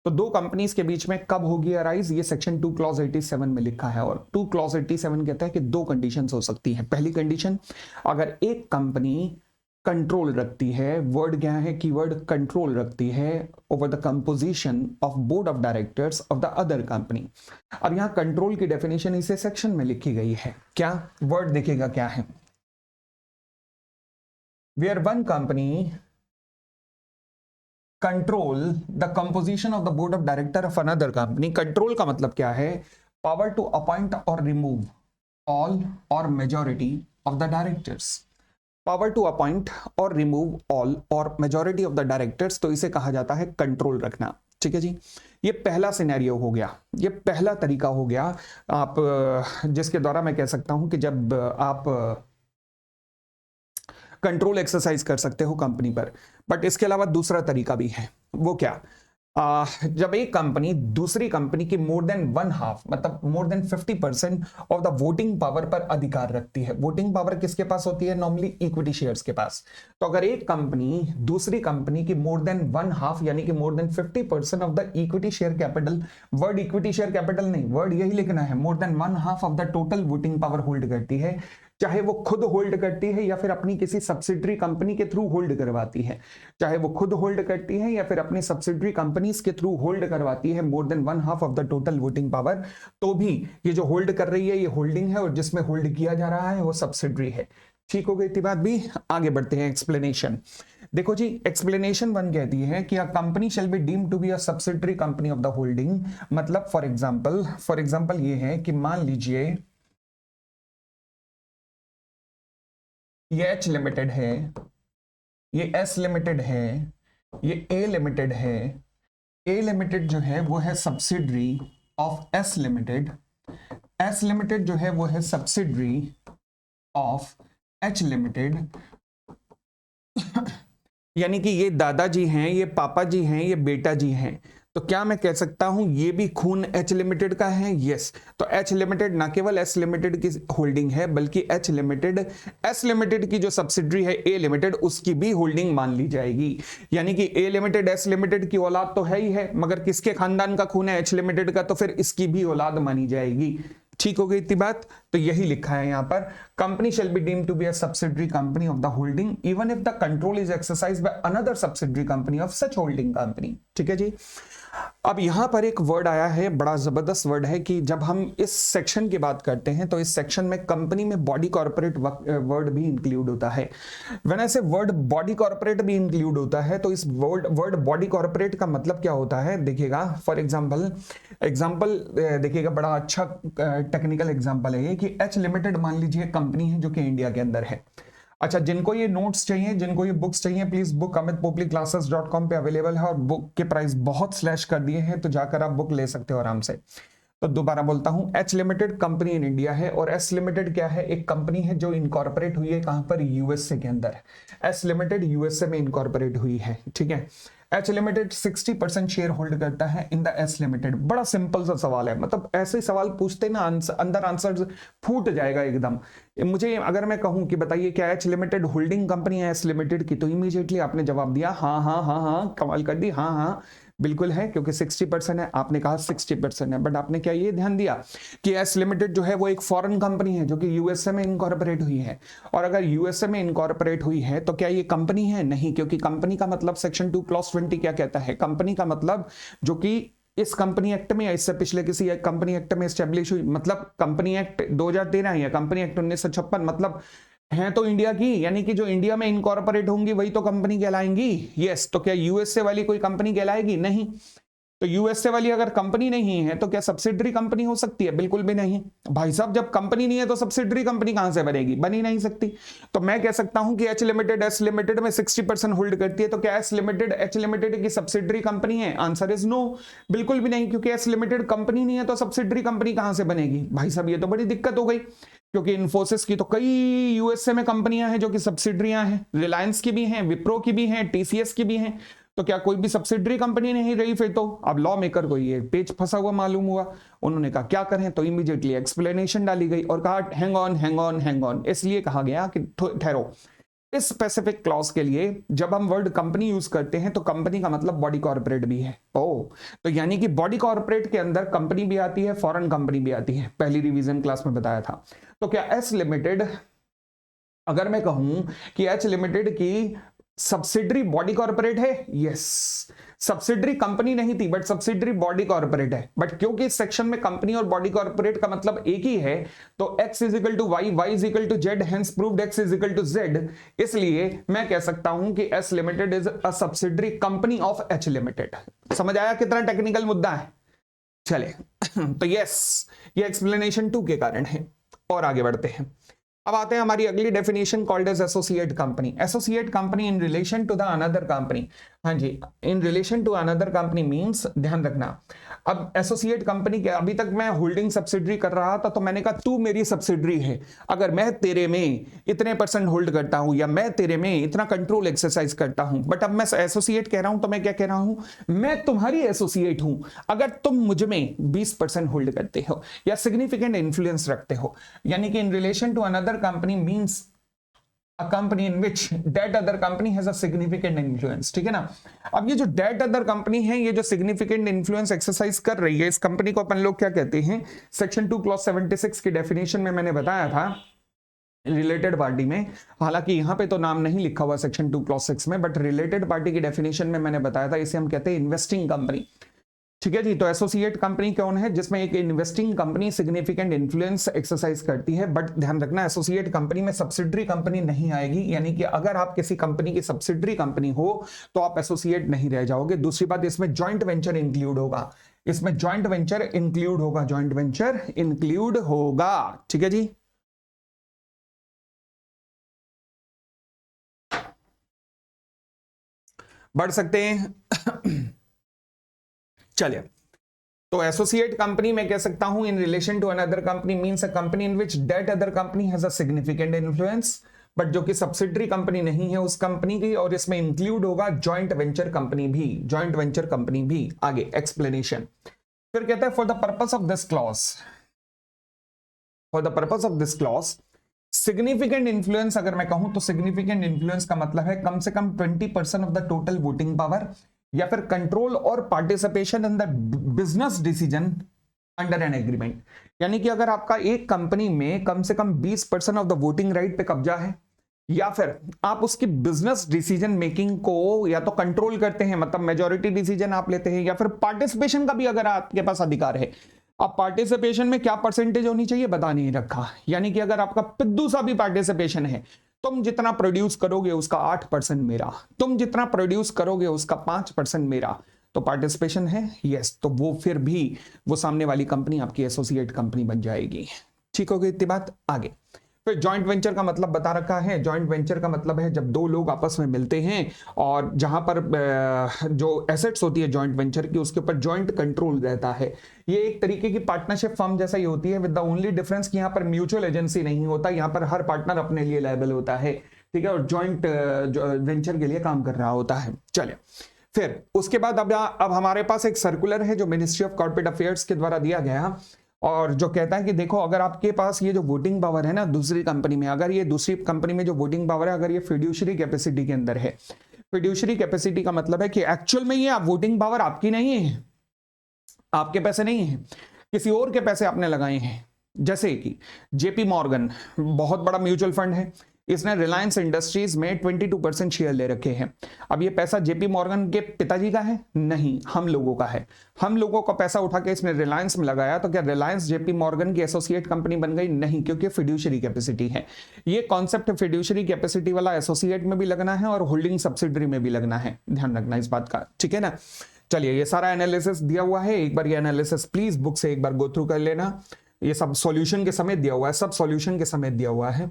तो दो कंपनीज के बीच में कब होगी अराइज? ये सेक्शन 2 क्लॉज 87 में लिखा है, और 2 क्लॉज 87 कहता है कि दो कंडीशंस हो सकती हैं। पहली कंडीशन, अगर एक कंपनी कंट्रोल रखती है, वर्ड क्या है? कीवर्ड कंट्रोल रखती है over the composition of board of directors of the other company. अब यहां कंट्रोल की डेफिनेशन इसे सेक्शन में लिखी गई है। क्या वर्ड दिखेगा? क्या है? Where one company control the composition of the board of director of another company. Control का मतलब क्या है? पावर टू अपॉइंट और रिमूव ऑल और majority of the directors. Power to appoint और रिमूव ऑल और मेजॉरिटी ऑफ द डायरेक्टर्स, तो इसे कहा जाता है कंट्रोल रखना। ठीक है जी। ये पहला सिनेरियो हो गया, ये पहला तरीका हो गया आप जिसके द्वारा मैं कह सकता हूं कि जब आप कंट्रोल एक्सरसाइज कर सकते हो कंपनी पर। बट इसके अलावा दूसरा तरीका भी है। वो क्या? जब एक कंपनी दूसरी कंपनी की मोर देन 1/2 मतलब more than 50% of the voting power पर अधिकार रखती है। वोटिंग पावर किसके पास होती है? नॉर्मली इक्विटी शेयर्स के पास। तो अगर एक कंपनी दूसरी कंपनी की मोर देन 1/2 यानी कि more than 50% of the equity share capital, word equity share capital नहीं, वर्ड यही लिखना है, more than 1/2 of the total voting power hold करती है, चाहे वो खुद होल्ड करती है या फिर अपनी किसी सब्सिडरी कंपनी के थ्रू होल्ड करवाती है, चाहे वो खुद होल्ड करती है या फिर अपनी सब्सिडरी कंपनीज के थ्रू होल्ड करवाती है more than 1/2 of the total voting power, तो भी ये जो होल्ड कर रही है ये होल्डिंग है, और जिसमें होल्ड किया जा रहा है वो सब्सिडरी है। ठीक हो गई थी बात भी? आगे बढ़ते हैं एक्सप्लेनेशन। देखो जी, एक्सप्लेनेशन 1 कहती है कि a company shall be deemed to be a subsidiary company of the holding. मतलब फॉर एग्जांपल ये है कि मान लीजिए ये एच लिमिटेड है, ये एस लिमिटेड है, ये ए लिमिटेड है। ए लिमिटेड जो है वो है subsidiary of S limited, S limited जो है वो है सब्सिडरी ऑफ एच लिमिटेड। यानी कि ये दादाजी हैं, ये पापा जी हैं, ये बेटा जी हैं। तो क्या मैं कह सकता हूं ये भी खून एच लिमिटेड का है? यस। तो एच लिमिटेड ना केवल एस लिमिटेड की होल्डिंग है, बल्कि एच लिमिटेड एस लिमिटेड की जो सब्सिडरी है ए लिमिटेड, उसकी भी होल्डिंग मान ली जाएगी। यानी कि ए लिमिटेड एस लिमिटेड की औलाद तो है ही है, मगर किसके खानदान का खून है? एच लिमिटेड का, तो फिर इसकी भी औलाद मानी जाएगी। ठीक हो गई इतनी बात? तो यही लिखा है यहां पर, company shall be deemed to be a subsidiary company of the holding even if the control is exercised by another subsidiary company of such holding company. ठीक है जी। अब यहां पर एक वर्ड आया है, बड़ा जबरदस्त वर्ड है, कि जब हम इस सेक्शन की बात करते हैं तो इस सेक्शन में कंपनी में बॉडी कॉर्पोरेट वर्ड भी इंक्लूड होता है। व्हेन ऐसे वर्ड बॉडी कॉर्पोरेट भी इंक्लूड होता है तो इस वर्ड बॉडी कॉर्पोरेट का मतलब क्या होता है? देखिएगा, फॉर एग्जांपल देखिएगा, बड़ा अच्छा टेक्निकल एग्जांपल है ये, कि एच लिमिटेड मान लीजिए कंपनी है जो कि इंडिया के अंदर है। अच्छा, जिनको ये नोट्स चाहिए, जिनको ये बुक्स चाहिए, प्लीज बुक amitpopliClasses.com पे अवेलेबल है, और बुक के प्राइस बहुत स्लैश कर दिए हैं, तो जाकर आप बुक ले सकते हो आराम से। तो दोबारा बोलता हूं, H limited company in India है, और एस लिमिटेड क्या है? एक कंपनी है जो इनकॉर्पोरेट हुई है कहां पर? यूएसए के अंदर। एस लिमिटेड यूएसए में इनकॉर्पोरेट हुई है। ठीक है। एच लिमिटेड 60% शेयर होल्ड करता है इन द एस लिमिटेड। बड़ा सिंपल सा सवाल है, मतलब ऐसे सवाल पूछते ना अंदर आंसर फूट जाएगा एकदम। मुझे अगर मैं कहूं कि बताइए क्या एच लिमिटेड होल्डिंग कंपनी है एस लिमिटेड की, तो इमीडिएटली आपने जवाब दिया हाँ हाँ हाँ हाँ, कमाल कर दी, हाँ हाँ बिल्कुल है, क्योंकि 60% है। आपने कहा 60% है, बट आपने क्या ये ध्यान दिया कि एस लिमिटेड जो है वो एक फॉरेन कंपनी है जो कि यूएसए में इनकॉर्पोरेट हुई है, और अगर यूएसए में इनकॉर्पोरेट हुई है तो क्या ये कंपनी है? नहीं, क्योंकि कंपनी का मतलब सेक्शन 2 क्लॉज 20 क्या कहता है? कंपनी का मतलब जो कि इस कंपनी एक्ट में या इससे पिछले किसी कंपनी एक्ट में एस्टेब्लिश हुई, मतलब कंपनी एक्ट 2013 या कंपनी एक्ट 1956, मतलब हैं तो इंडिया की, यानी कि जो इंडिया में इनकॉर्पोरेट होंगी वही तो कंपनी कहलाएंगी। यस। तो क्या यूएसए वाली कोई कंपनी कहलाएगी? नहीं। तो यूएसए वाली अगर कंपनी नहीं है तो क्या सब्सिडरी कंपनी हो सकती है? बिल्कुल भी नहीं। भाई साहब, जब कंपनी नहीं है तो सब्सिडरी कंपनी कहां से बनेगी? बन ही नहीं सकती। तो मैं कह सकता हूं कि एच लिमिटेड एस लिमिटेड में 60% होल्ड करती है, तो क्या एस लिमिटेड एच लिमिटेड की सब्सिडरी कंपनी है? आंसर इज नो, बिल्कुल भी नहीं, क्योंकि एस लिमिटेड कंपनी नहीं है तो सब्सिडरी कंपनी कहां से बनेगी? भाई साहब, ये तो बड़ी दिक्कत हो गई, क्योंकि इन्फोसिस की तो कई यूएसए में कंपनियां हैं जो कि सब्सिडरियां हैं, रिलायंस की भी हैं, विप्रो की भी हैं, टीसीएस की भी हैं, तो क्या कोई भी सब्सिडरी कंपनी नहीं रही फिर तो? अब लॉ मेकर को ये पेज फंसा हुआ मालूम हुआ, उन्होंने कहा क्या करें, तो इमीडिएटली एक्सप्लेनेशन डाली गई और कहा hang on hang on hang on, इसलिए कहा गया कि ठहरो, इस स्पेसिफिक क्लॉज के लिए जब हम वर्ड कंपनी यूज करते हैं तो कंपनी का मतलब बॉडी कॉर्पोरेट भी है। ओ, तो यानी कि बॉडी कॉर्पोरेट के अंदर कंपनी भी आती है, फॉरेन कंपनी भी आती है, पहली रिवीजन क्लास में बताया था। तो क्या एस लिमिटेड, अगर मैं कहूं कि एच लिमिटेड की सब्सिडरी बॉडी कॉर्पोरेट है? यस। सब्सिडरी कंपनी नहीं थी बट सब्सिडरी बॉडी कॉर्पोरेट है, बट क्योंकि इस सेक्शन में कंपनी और बॉडी कॉर्पोरेट का मतलब एक ही है, तो x is equal to Y, Y is equal to Z, hence proved x is equal to Z, इसलिए मैं कह सकता हूं कि s limited is a subsidiary company of h limited. समझ आया कितना टेक्निकल मुद्दा है? चले तो यस, ये एक्सप्लेनेशन 2 के कारण है। और आगे बढ़ते हैं, अब आते हैं हमारी अगली definition, called as associate company. Associate company in relation to the another company. हाँ जी, in relation to another company means, ध्यान रखना, अब एसोसिएट कंपनी के, अभी तक मैं होल्डिंग सब्सिडरी कर रहा था तो मैंने कहा तू मेरी सब्सिडरी है, अगर मैं तेरे में इतने % होल्ड करता हूं या मैं तेरे में इतना कंट्रोल एक्सरसाइज करता हूं, बट अब मैं एसोसिएट कह रहा हूं तो मैं क्या कह रहा हूं? मैं तुम्हारी एसोसिएट हूं अगर तुम मुझ में 20% होल्ड करते हो या सिग्निफिकेंट इन्फ्लुएंस रखते हो। यानी कि in relation to another company means a company in which that other company has a significant influence। ठीक है ना। अब ये जो that other company है, ये जो significant influence exercise कर रही है, इस कंपनी को अपन लोग क्या कहते हैं? सेक्शन 2 क्लॉज 76 की डेफिनेशन में मैंने बताया था रिलेटेड पार्टी में, हालांकि यहां पे तो नाम नहीं लिखा हुआ सेक्शन 2 क्लॉज 6 में, बट रिलेटेड पार्टी की डेफिनेशन में मैंने बताया था, इसे हम कहते हैं इन्वेस्टिंग कंपनी। ठीक है जी। तो एसोसिएट कंपनी कौन है? जिसमें एक investing company significant influence exercise करती है, बट ध्यान रखना एसोसिएट कंपनी में सब्सिडरी कंपनी नहीं आएगी, यानी कि अगर आप किसी कंपनी की सब्सिडरी कंपनी हो तो आप एसोसिएट नहीं रह जाओगे। दूसरी बात, इसमें जॉइंट वेंचर इंक्लूड होगा, इसमें जॉइंट वेंचर इंक्लूड होगा, जॉइंट वेंचर इंक्लूड होगा। ठीक है जी। बढ़ सकते हैं चलिए, तो एसोसिएट कंपनी मैं कह सकता हूं in relation to another company means a company in which that other company has a significant influence, but जो कि सब्सिडरी कंपनी नहीं है उस कंपनी की, और इसमें इंक्लूड होगा जॉइंट वेंचर कंपनी भी, जॉइंट वेंचर कंपनी भी। आगे एक्सप्लेनेशन फिर कहता है for the purpose of this clause, for the purpose of this clause significant influence, अगर मैं कहूं तो सिग्निफिकेंट इन्फ्लुएंस का मतलब है कम से कम 20% of the total voting power, या फिर कंट्रोल और participation in the business decision under an agreement. यानी कि अगर आपका एक कंपनी में कम से कम 20% ऑफ द वोटिंग राइट पे कब्जा है, या फिर आप उसकी बिजनेस डिसीजन मेकिंग को या तो कंट्रोल करते हैं, मतलब मेजॉरिटी डिसीजन आप लेते हैं, या फिर पार्टिसिपेशन का भी अगर आपके पास अधिकार है। अब पार्टिसिपेशन में क्या परसेंटेज होनी चाहिए बता नहीं रखा, यानी कि अगर आपका पिद्दू सा भी पार्टिसिपेशन है, तुम जितना प्रोड्यूस करोगे उसका 8% मेरा, तुम जितना प्रोड्यूस करोगे उसका 5% मेरा, तो पार्टिसिपेशन है यस, तो वो फिर भी वो सामने वाली कंपनी आपकी एसोसिएट कंपनी बन जाएगी। ठीक हो गई इतनी बात। आगे फिर जॉइंट वेंचर का मतलब बता रखा है। जॉइंट वेंचर का मतलब है जब दो लोग आपस में मिलते हैं और जहां पर जो एसेट्स होती है जॉइंट वेंचर की उसके ऊपर जॉइंट कंट्रोल रहता है। ये एक तरीके की पार्टनरशिप फर्म जैसा ही होती है, विद द ओनली डिफरेंस कि यहाँ पर म्यूचुअल एजेंसी नहीं होता, यहाँ पर हर पार्टनर अपने लिए लायबल होता है, ठीक है, और जॉइंट वेंचर के लिए काम कर रहा होता है। चलिए फिर उसके बाद अब हमारे पास एक सर्कुलर है जो मिनिस्ट्री ऑफ कॉर्पोरेट अफेयर्स के द्वारा दिया गया, और जो कहता है कि देखो अगर आपके पास ये जो वोटिंग पावर है ना दूसरी कंपनी में, अगर ये दूसरी कंपनी में जो वोटिंग पावर है अगर ये फिड्यूशरी कैपेसिटी के अंदर है, फिड्यूशरी कैपेसिटी का मतलब है कि एक्चुअल में ये वोटिंग पावर आपकी नहीं है, आपके पैसे नहीं है, किसी और के पैसे आपने लगाए हैं। जैसे कि जेपी मॉर्गन बहुत बड़ा म्यूचुअल फंड है, इसने रिलायंस इंडस्ट्रीज में 22% शेयर ले रखे हैं। अब ये पैसा जेपी मॉर्गन के पिताजी का है? नहीं, हम लोगों का है। हम लोगों का पैसा उठा के इसने रिलायंस में लगाया, तो क्या रिलायंस जेपी मॉर्गन की एसोसिएट कंपनी बन गई? नहीं, क्योंकि फिड्यूशरी कैपेसिटी है। ये कॉन्सेप्ट फिड्यूशरी कैपेसिटी वाला एसोसिएट में भी लगना है और होल्डिंग सब्सिडरी में भी लगना है, ध्यान रखना इस बात का, ठीक है ना। चलिए ये सारा एनालिसिस दिया हुआ है, एक बार ये एनालिसिस प्लीज बुक से एक बार गो थ्रू कर लेना। ये सब सॉल्यूशन के समेत दिया हुआ है, सब सॉल्यूशन के समेत दिया हुआ है।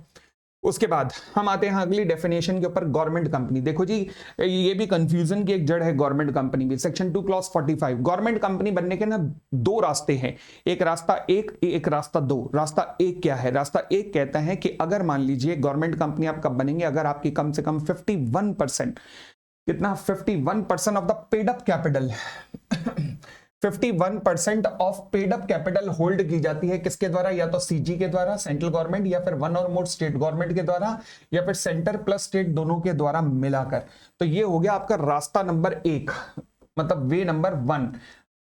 उसके बाद हम आते हैं अगली डेफिनेशन के ऊपर, गवर्नमेंट कंपनी। देखो जी ये भी कंफ्यूजन की एक जड़ है गवर्नमेंट कंपनी भी। सेक्शन 2 क्लॉज 45, गवर्नमेंट कंपनी बनने के ना दो रास्ते हैं, एक रास्ता एक रास्ता दो। रास्ता एक क्या है? रास्ता एक कहता है कि अगर मान लीजिए गवर्नमेंट कंपनी आप कब बनेंगे, अगर आपकी कम से कम 51%, कितना 51% of the paid up capital 51% of paid up capital hold की जाती है किसके द्वारा? या तो सीजी के द्वारा, सेंट्रल गवर्नमेंट, या फिर वन और मोर स्टेट गवर्नमेंट के द्वारा, या फिर सेंटर प्लस स्टेट दोनों के द्वारा मिलाकर। तो ये हो गया आपका रास्ता नंबर 1, मतलब वे नंबर 1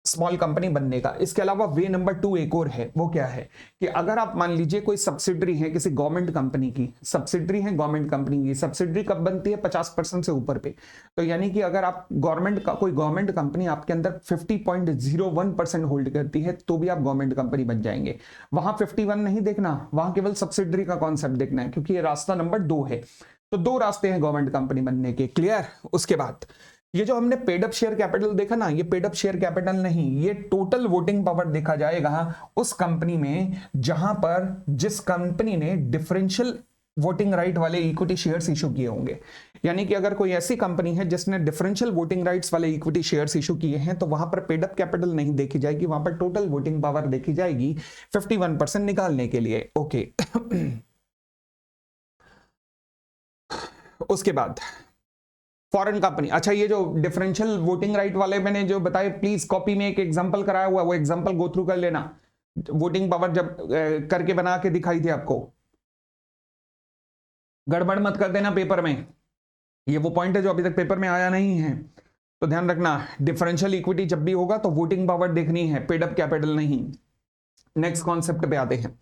स्मॉल कंपनी बनने का। इसके अलावा वे नंबर 2 एक और है, वो क्या है कि अगर आप मान लीजिए कोई सब्सिडरी है किसी गवर्नमेंट कंपनी की, सब्सिडरी है गवर्नमेंट कंपनी की, सब्सिडरी कब बनती है? 50% से ऊपर पे। तो यानी कि अगर आप गवर्नमेंट का कोई गवर्नमेंट कंपनी आपके अंदर 50.01% होल्ड करती है तो भी आप गवर्नमेंट कंपनी बन जाएंगे। वहां 51 नहीं देखना, वहां केवल सब्सिडरी का कॉन्सेप्ट देखना है, क्योंकि ये रास्ता नंबर 2 है। तो दो रास्ते हैं गवर्नमेंट कंपनी बनने के, क्लियर। उसके बाद ये जो हमने पेड अप शेयर कैपिटल देखा ना, ये पेड अप शेयर कैपिटल नहीं, ये टोटल वोटिंग पावर देखा जाएगा उस कंपनी में जहां पर जिस कंपनी ने डिफरेंशियल वोटिंग राइट वाले इक्विटी शेयर्स इशू किए होंगे। यानी कि अगर कोई ऐसी कंपनी है जिसने डिफरेंशियल वोटिंग राइट्स वाले इक्विटी शेयर्स इशू किए हैं तो वहां पर पेड अप कैपिटल नहीं देखी जाएगी, वहां पर टोटल वोटिंग पावर देखी जाएगी 51% निकालने के लिए। ओके उसके बाद फॉरेन कंपनी। अच्छा ये जो डिफरेंशियल वोटिंग राइट वाले मैंने जो बताए, प्लीज कॉपी में एक एग्जांपल कराया हुआ है, वो एग्जांपल गो थ्रू कर लेना। वोटिंग पावर जब करके बना के दिखाई थी आपको, गड़बड़ मत कर देना पेपर में। ये वो पॉइंट है जो अभी तक पेपर में आया नहीं है, तो ध्यान रखना। डिफरेंशियल इक्विटी जब भी होगा तो वोटिंग पावर देखनी है, पेड अप कैपिटल नहीं। नेक्स्ट कॉन्सेप्ट पे आते हैं,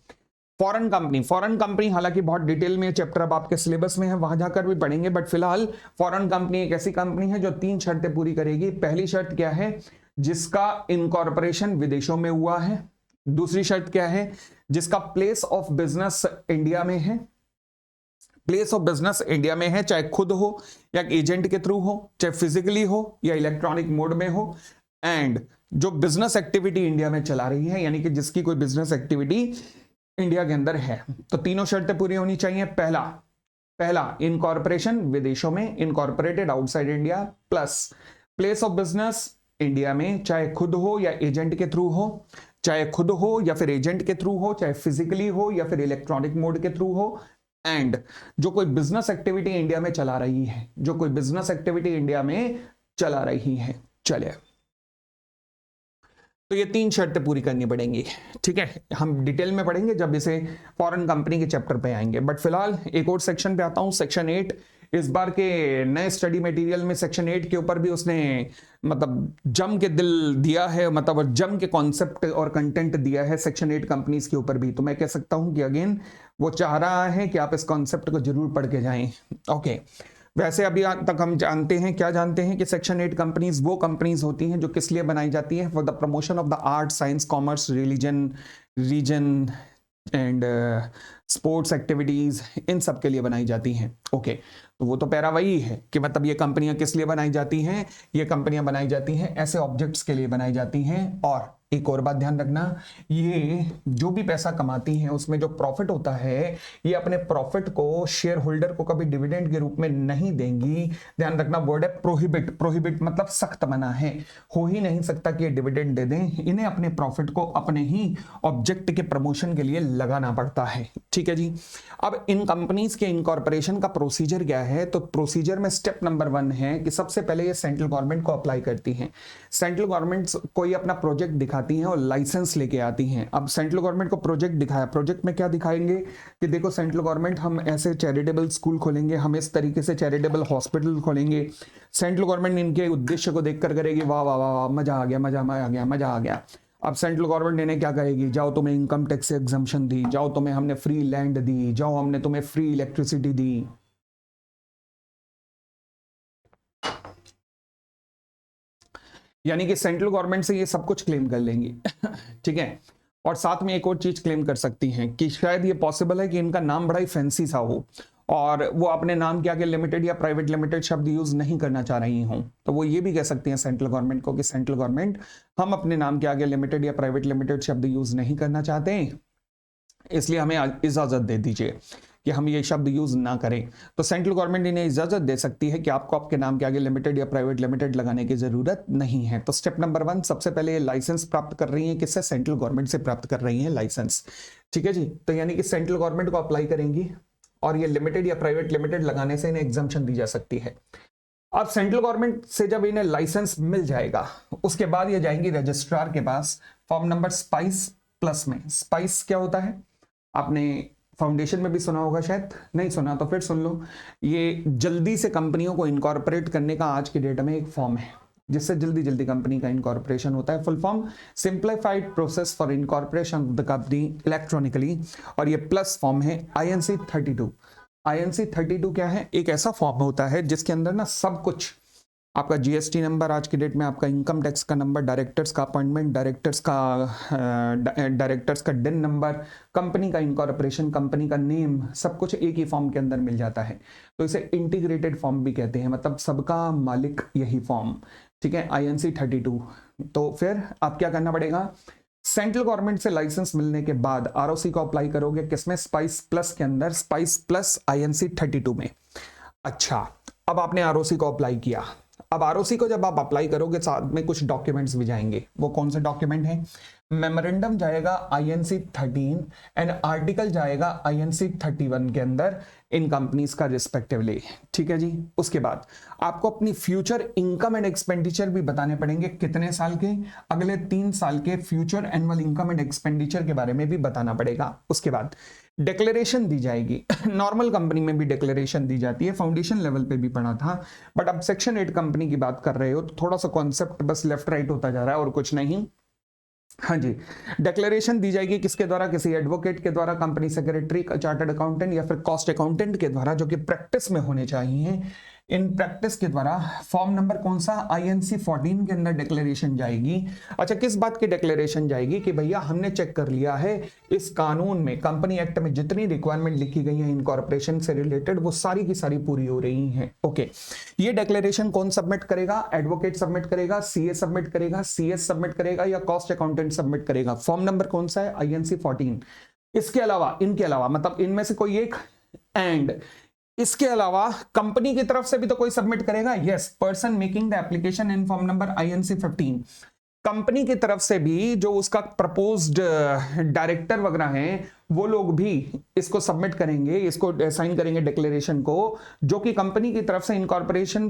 फॉरेन कंपनी। फॉरेन कंपनी हालांकि बहुत डिटेल में चैप्टर अब आपके सिलेबस में है, वहां जाकर भी पढ़ेंगे, बट फिलहाल फॉरेन कंपनी एक ऐसी कंपनी है जो 3 शर्तें पूरी करेगी। पहली शर्त क्या है? जिसका इनकॉर्पोरेशन विदेशों में हुआ है। दूसरी शर्त क्या है? जिसका प्लेस ऑफ बिजनेस इंडिया में है। प्लेस ऑफ बिजनेस इंडिया में है, चाहे खुद हो या एजेंट के थ्रू हो, चाहे फिजिकली हो या इलेक्ट्रॉनिक मोड में हो, एंड जो बिजनेस एक्टिविटी इंडिया में चला रही है, यानी कि जिसकी कोई बिजनेस एक्टिविटी इंडिया के अंदर है। तो तीनों शर्तें पूरी होनी चाहिए। पहला इनकॉर्पोरेशन विदेशों में, incorporated outside India, plus place of business India में, चाहे खुद हो या एजेंट के थ्रू हो, चाहे खुद हो या फिर एजेंट के थ्रू हो, चाहे फिजिकली हो या फिर इलेक्ट्रॉनिक मोड के थ्रू हो, एंड जो कोई बिजनेस एक्टिविटी इंडिया में चला रही है, जो कोई बिजनेस एक्टिविटी इंडिया में चला रही है। चलिए, तो ये 3 शर्तें पूरी करनी पड़ेंगी, ठीक है। हम डिटेल में पढ़ेंगे जब इसे फॉरेन कंपनी के चैप्टर पे आएंगे, बट फिलहाल एक और सेक्शन पे आता हूं, सेक्शन 8। इस बार के नए स्टडी मटेरियल में सेक्शन 8 के ऊपर भी उसने मतलब जम के दिल दिया है, मतलब जम के कॉन्सेप्ट और कंटेंट दिया है सेक्शन 8 कंपनीज के ऊपर भी। तो मैं कह सकता हूं कि अगेन वो चाह रहा है कि आप इस कॉन्सेप्ट को जरूर पढ़ के जाएं। ओके, वैसे अभी तक हम जानते हैं, क्या जानते हैं कि सेक्शन 8 कंपनीज वो कंपनीज होती हैं जो किस लिए बनाई जाती हैं, for the promotion of the art, science, commerce, religion, reason and sports activities, इन सब के लिए बनाई जाती हैं। ओके, तो वो तो पैरा वही है कि मतलब ये कंपनियां किस लिए बनाई जाती हैं, ये कंपनियां बनाई जाती हैं ऐसे ऑब्जेक्ट्स के लिए बनाई जाती हैं। और एक और बात ध्यान रखना, ये जो भी पैसा कमाती हैं उसमें जो प्रॉफिट होता है, ये अपने प्रॉफिट को शेयर होल्डर को कभी डिविडेंड के रूप में नहीं देंगी। ध्यान रखना, वर्ड है प्रोहिबिट। प्रोहिबिट मतलब सख्त मना है, हो ही नहीं सकता कि ये डिविडेंड दे दें। इन्हें अपने प्रॉफिट को अपने ही ऑब्जेक्ट के प्रमोशन के लिए लगाना पड़ता है, ठीक है जी। अब इन कंपनीज के इनकॉर्पोरेशन का प्रोसीजर क्या है, तो प्रोसीजर में स्टेप नंबर 1 है कि सबसे पहले ये सेंट्रल गवर्नमेंट को अप्लाई करती हैं। सेंट्रल गवर्नमेंट कोई अपना प्रोजेक्ट दिखाती हैं और लाइसेंस लेके आती हैं। अब सेंट्रल गवर्नमेंट को प्रोजेक्ट दिखाया, प्रोजेक्ट में क्या दिखाएंगे कि देखो सेंट्रल गवर्नमेंट हम ऐसे चैरिटेबल स्कूल खोलेंगे, हम इस तरीके से चैरिटेबल हॉस्पिटल खोलेंगे। सेंट्रल गवर्नमेंट इनके उद्देश्य को देखकर करेगी वाह वाह वाह वाह, मजा आ गया, मजा आ गया, मजा आ गया। अब सेंट्रल गवर्नमेंट इन्हें क्या कहेगी, जाओ तुम्हें इनकम टैक्स से एग्जम्पशन दी, जाओ तुम्हें हमने फ्री लैंड दी, जाओ हमने तुम्हें फ्री इलेक्ट्रिसिटी दी। यानी कि सेंट्रल गवर्नमेंट से ये सब कुछ क्लेम कर लेंगी ठीक है। और साथ में एक और चीज क्लेम कर सकती हैं कि शायद ये पॉसिबल है कि इनका नाम बड़ा ही फैंसी सा हो और वो अपने नाम के आगे लिमिटेड या प्राइवेट लिमिटेड शब्द यूज नहीं करना चाह रही हूं, तो वो ये भी कह सकती हैं सेंट्रल गवर्नमेंट को कि सेंट्रल गवर्नमेंट हम अपने नाम के आगे लिमिटेड या प्राइवेट लिमिटेड शब्द यूज नहीं करना चाहते हैं, इसलिए हमें इजाजत दे दीजिए कि हम ये शब्द यूज ना करें। तो सेंट्रल गवर्नमेंट इन्हें इजाजत दे सकती है कि आपको आपके नाम के आगे लिमिटेड या प्राइवेट लिमिटेड लगाने की जरूरत नहीं है। तो स्टेप नंबर 1, सबसे पहले ये लाइसेंस प्राप्त कर रही है, किससे, सेंट्रल गवर्नमेंट से प्राप्त कर रही है लाइसेंस, ठीक है जी। तो यानी कि सेंट्रल गवर्नमेंट को अप्लाई करेंगी और ये लिमिटेड या प्राइवेट लिमिटेड लगाने से इन्हें एग्जम्पशन दी जा सकती है। अब सेंट्रल गवर्नमेंट से जब इन्हें लाइसेंस मिल जाएगा उसके बाद ये जाएंगी रजिस्ट्रार के पास फॉर्म नंबर स्पाइस प्लस में। स्पाइस क्या होता है, आपने फाउंडेशन में भी सुना होगा, शायद नहीं सुना तो फिर सुन लो। ये जल्दी से कंपनियों को इनकॉर्पोरेट करने का आज के डेट में एक फॉर्म है जिससे जल्दी जल्दी कंपनी का इनकॉर्पोरेशन होता है। Full form simplified process for incorporation of the company electronically, और ये प्लस फॉर्म है INC 32। INC 32 क्या है, एक ऐसा फॉर्म होता है जिसके अंदर ना सब कुछ, आपका GST नंबर, आज की डेट में आपका इनकम टैक्स का नंबर, डायरेक्टर्स का अपॉइंटमेंट, डायरेक्टर्स का डिन नंबर, कंपनी का इनकॉर्पोरेशन, कंपनी का नेम, सब कुछ एक ही फॉर्म के अंदर मिल जाता है। तो इसे इंटीग्रेटेड फॉर्म भी कहते हैं, मतलब सबका मालिक यही फॉर्म, ठीक है, INC 32। तो फिर आप क्या करना पड़ेगा, सेंट्रल गवर्नमेंट से लाइसेंस मिलने के बाद ROC को अप्लाई करोगे, किसमें, स्पाइस प्लस के अंदर, स्पाइस प्लस INC 32 में। अच्छा, अब आपने ROC को अप्लाई किया। अब ROC को जब आप अप्लाई करोगे साथ में कुछ डॉक्यूमेंट्स भी जाएंगे। वो कौन से डॉक्यूमेंट हैं, मेमोरेंडम जाएगा INC 13 एंड आर्टिकल जाएगा INC 31 के अंदर इन कंपनीज का रिस्पेक्टिवली, ठीक है जी। उसके बाद आपको अपनी फ्यूचर इनकम एंड एक्सपेंडिचर भी बताने पड़ेंगे, कितने साल के, अगले 3 साल के future annual income and expenditure के बारे में भी बताना पड़ेगा। उसके बाद डिक्लेरेशन दी जाएगी नॉर्मल कंपनी में भी डिक्लेरेशन दी जाती है, फाउंडेशन लेवल पे भी पढ़ा था, बट अब सेक्शन 8 कंपनी की बात कर रहे हो तो थोड़ा सा कॉन्सेप्ट बस लेफ्ट राइट होता जा रहा है और कुछ नहीं। हाँ जी, डिक्लेरेशन दी जाएगी किसके द्वारा, किसी एडवोकेट के द्वारा, कंपनी सेक्रेटरी, चार्टर्ड अकाउंटेंट या फिर कॉस्ट अकाउंटेंट के द्वारा, जो कि प्रैक्टिस में होने चाहिए। इन प्रैक्टिस के द्वारा फॉर्म नंबर कौन सा, INC 14 के अंदर डिक्लेरेशन जाएगी। अच्छा, किस बात की डिक्लेरेशन जाएगी कि भैया हमने चेक कर लिया है इस कानून में, कंपनी एक्ट में जितनी रिक्वायरमेंट लिखी गई है इनकॉर्पोरेशन से रिलेटेड वो सारी की सारी पूरी हो रही हैं। ओके, ये डिक्लेरेशन कौन सबमिट करेगा, एडवोकेट सबमिट करेगा, CA सबमिट करेगा, CS सबमिट करेगा या कॉस्ट अकाउंटेंट सबमिट करेगा। फॉर्म नंबर कौन सा है, INC 14। इसके अलावा, इनके अलावा, मतलब इनमें से कोई एक, एंड इसके अलावा कंपनी की तरफ से भी तो कोई सबमिट करेगा। Yes, person making the application in form number INC 15। Company की तरफ से भी जो उसका प्रपोज्ड डायरेक्टर वगैरह हैं वो लोग भी इसको सबमिट करेंगे, इसको साइन करेंगे डिक्लेरेशन को, जो कि कंपनी की तरफ से इनकॉर्पोरेशन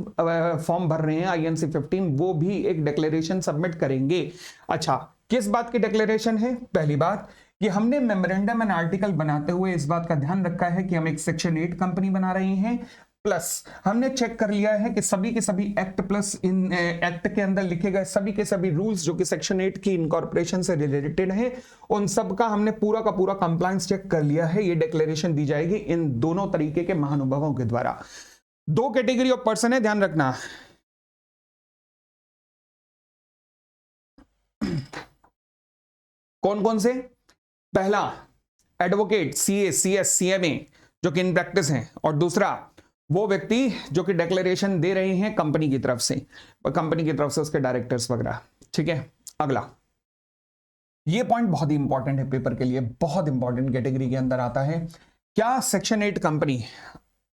फॉर्म भर रहे हैं INC 15, वो भी एक डिक्लेरेशन सबमिट करेंगे। अच्छा, किस बात की डिक्लेरेशन है? पहली बात कि हमने मेमोरेंडम एंड आर्टिकल बनाते हुए इस बात का ध्यान रखा है कि हम एक सेक्शन 8 कंपनी बना रहे हैं, प्लस हमने चेक कर लिया है कि सभी के सभी एक्ट प्लस इन एक्ट के अंदर लिखे गए सभी के सभी रूल्स जो कि सेक्शन 8 की इनकॉर्पोरेशन से रिलेटेड है, उन सब का हमने पूरा का पूरा कंप्लायंस चेक कर लिया है। ये डिक्लेरेशन दी जाएगी इन दोनों तरीके के महानुभावों के द्वारा। दो कैटेगरी ऑफ पर्सन है, ध्यान रखना। कौन कौन से? पहला एडवोकेट, CA, CS, CMA जो कि इन प्रैक्टिस हैं, और दूसरा वो व्यक्ति जो कि डिक्लेरेशन दे रहे हैं कंपनी की तरफ से, कंपनी की तरफ से उसके डायरेक्टर्स वगैरह। ठीक है, अगला ये पॉइंट बहुत ही इंपॉर्टेंट है पेपर के लिए, बहुत इंपॉर्टेंट कैटेगरी के अंदर आता है। क्या सेक्शन 8 कंपनी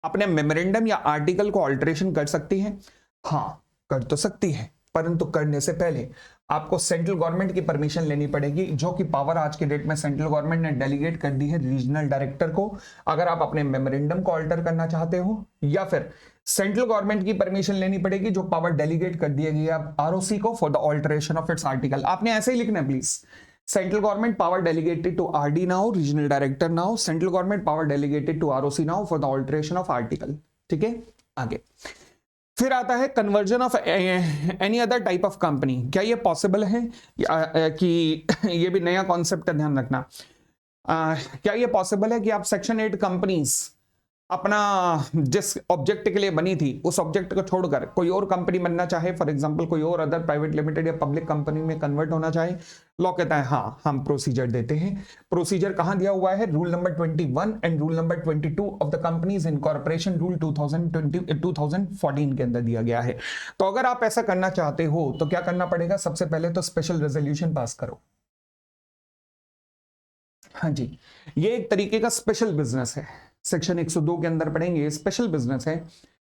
अपने मेमोरेंडम या आर्टिकल को ऑल्टरेशन कर सकती है? हाँ, कर तो सकती है, परंतु करने से पहले आपको सेंट्रल गवर्नमेंट की परमिशन लेनी पड़ेगी, जो कि पावर आज के डेट में सेंट्रल गवर्नमेंट ने डेलीगेट कर दी है रीजनल डायरेक्टर को। अगर आप अपने मेमोरेंडम को ऑल्टर करना चाहते हो, या फिर सेंट्रल गवर्नमेंट की परमिशन लेनी पड़ेगी, जो पावर डेलीगेट कर दी गई है ROC को for the alteration of its article. आपने ऐसे ही लिखना है please, central government power delegated to RD now, regional director now, central government power delegated to ROC now for the alteration of article. ठीक है, आगे फिर आता है conversion of any other type of company. क्या ये पॉसिबल है कि ये भी नया कॉन्सेप्ट का ध्यान रखना, क्या ये पॉसिबल है कि आप सेक्शन 8 कंपनीज अपना जिस ऑब्जेक्ट के लिए बनी थी उस ऑब्जेक्ट को छोड़कर कोई और कंपनी बनना चाहे, फॉर एग्जांपल कोई और अदर प्राइवेट लिमिटेड या पब्लिक कंपनी में कन्वर्ट होना चाहे, लॉ कहता है हाँ हम प्रोसीजर देते हैं। प्रोसीजर कहां दिया हुआ है? Rule number 21 and rule number 22 of the companies incorporation rule 2014 के अंदर दिया गया है। तो अगर आप ऐसा करना चाहते हो तो क्या करना पड़ेगा? सबसे पहले तो स्पेशल रेजोल्यूशन पास करो। हाँ जी, ये एक तरीके का स्पेशल बिजनेस है, सेक्शन 102 के अंदर पढ़ेंगे, स्पेशल बिजनेस है।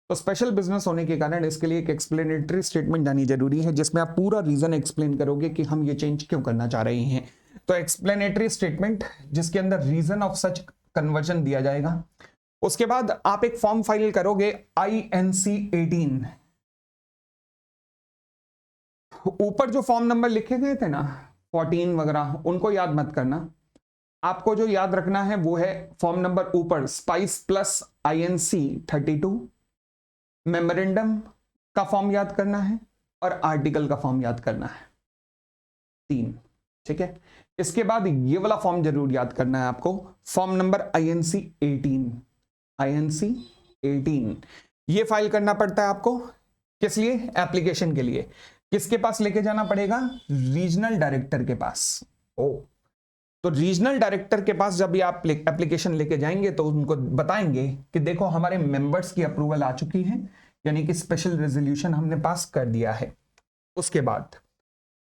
तो स्पेशल बिजनेस होने के कारण इसके लिए एक एक्सप्लेनेटरी स्टेटमेंट जानी जरूरी है, जिसमें आप पूरा रीजन एक्सप्लेन करोगे कि हम ये चेंज क्यों करना चाह रहे हैं। तो एक्सप्लेनेटरी स्टेटमेंट जिसके अंदर रीजन ऑफ सच कन्वर्जन दिया जाएगा। उसके बाद आप एक फॉर्म फाइल करोगे INC 18। ऊपर जो फॉर्म नंबर लिखे गए थे ना 14 वगैरह, उनको याद मत करना, आपको जो याद रखना है वो है फॉर्म नंबर ऊपर स्पाइस प्लस INC 32, मेमोरेंडम का फॉर्म याद करना है और आर्टिकल का फॉर्म याद करना है, 3। ठीक है, इसके बाद ये वाला फॉर्म जरूर याद करना है आपको, फॉर्म नंबर INC 18। INC 18 ये फाइल करना पड़ता है आपको, किस लिए? एप्लीकेशन के लिए। किसके पास लेके जाना पड़ेगा? रीजनल डायरेक्टर के पास। तो रीजनल डायरेक्टर के पास जब भी आप एप्लीकेशन लेके जाएंगे तो उनको बताएंगे कि देखो हमारे मेंबर्स की अप्रूवल आ चुकी है, यानी कि स्पेशल रेजोल्यूशन हमने पास कर दिया है। उसके बाद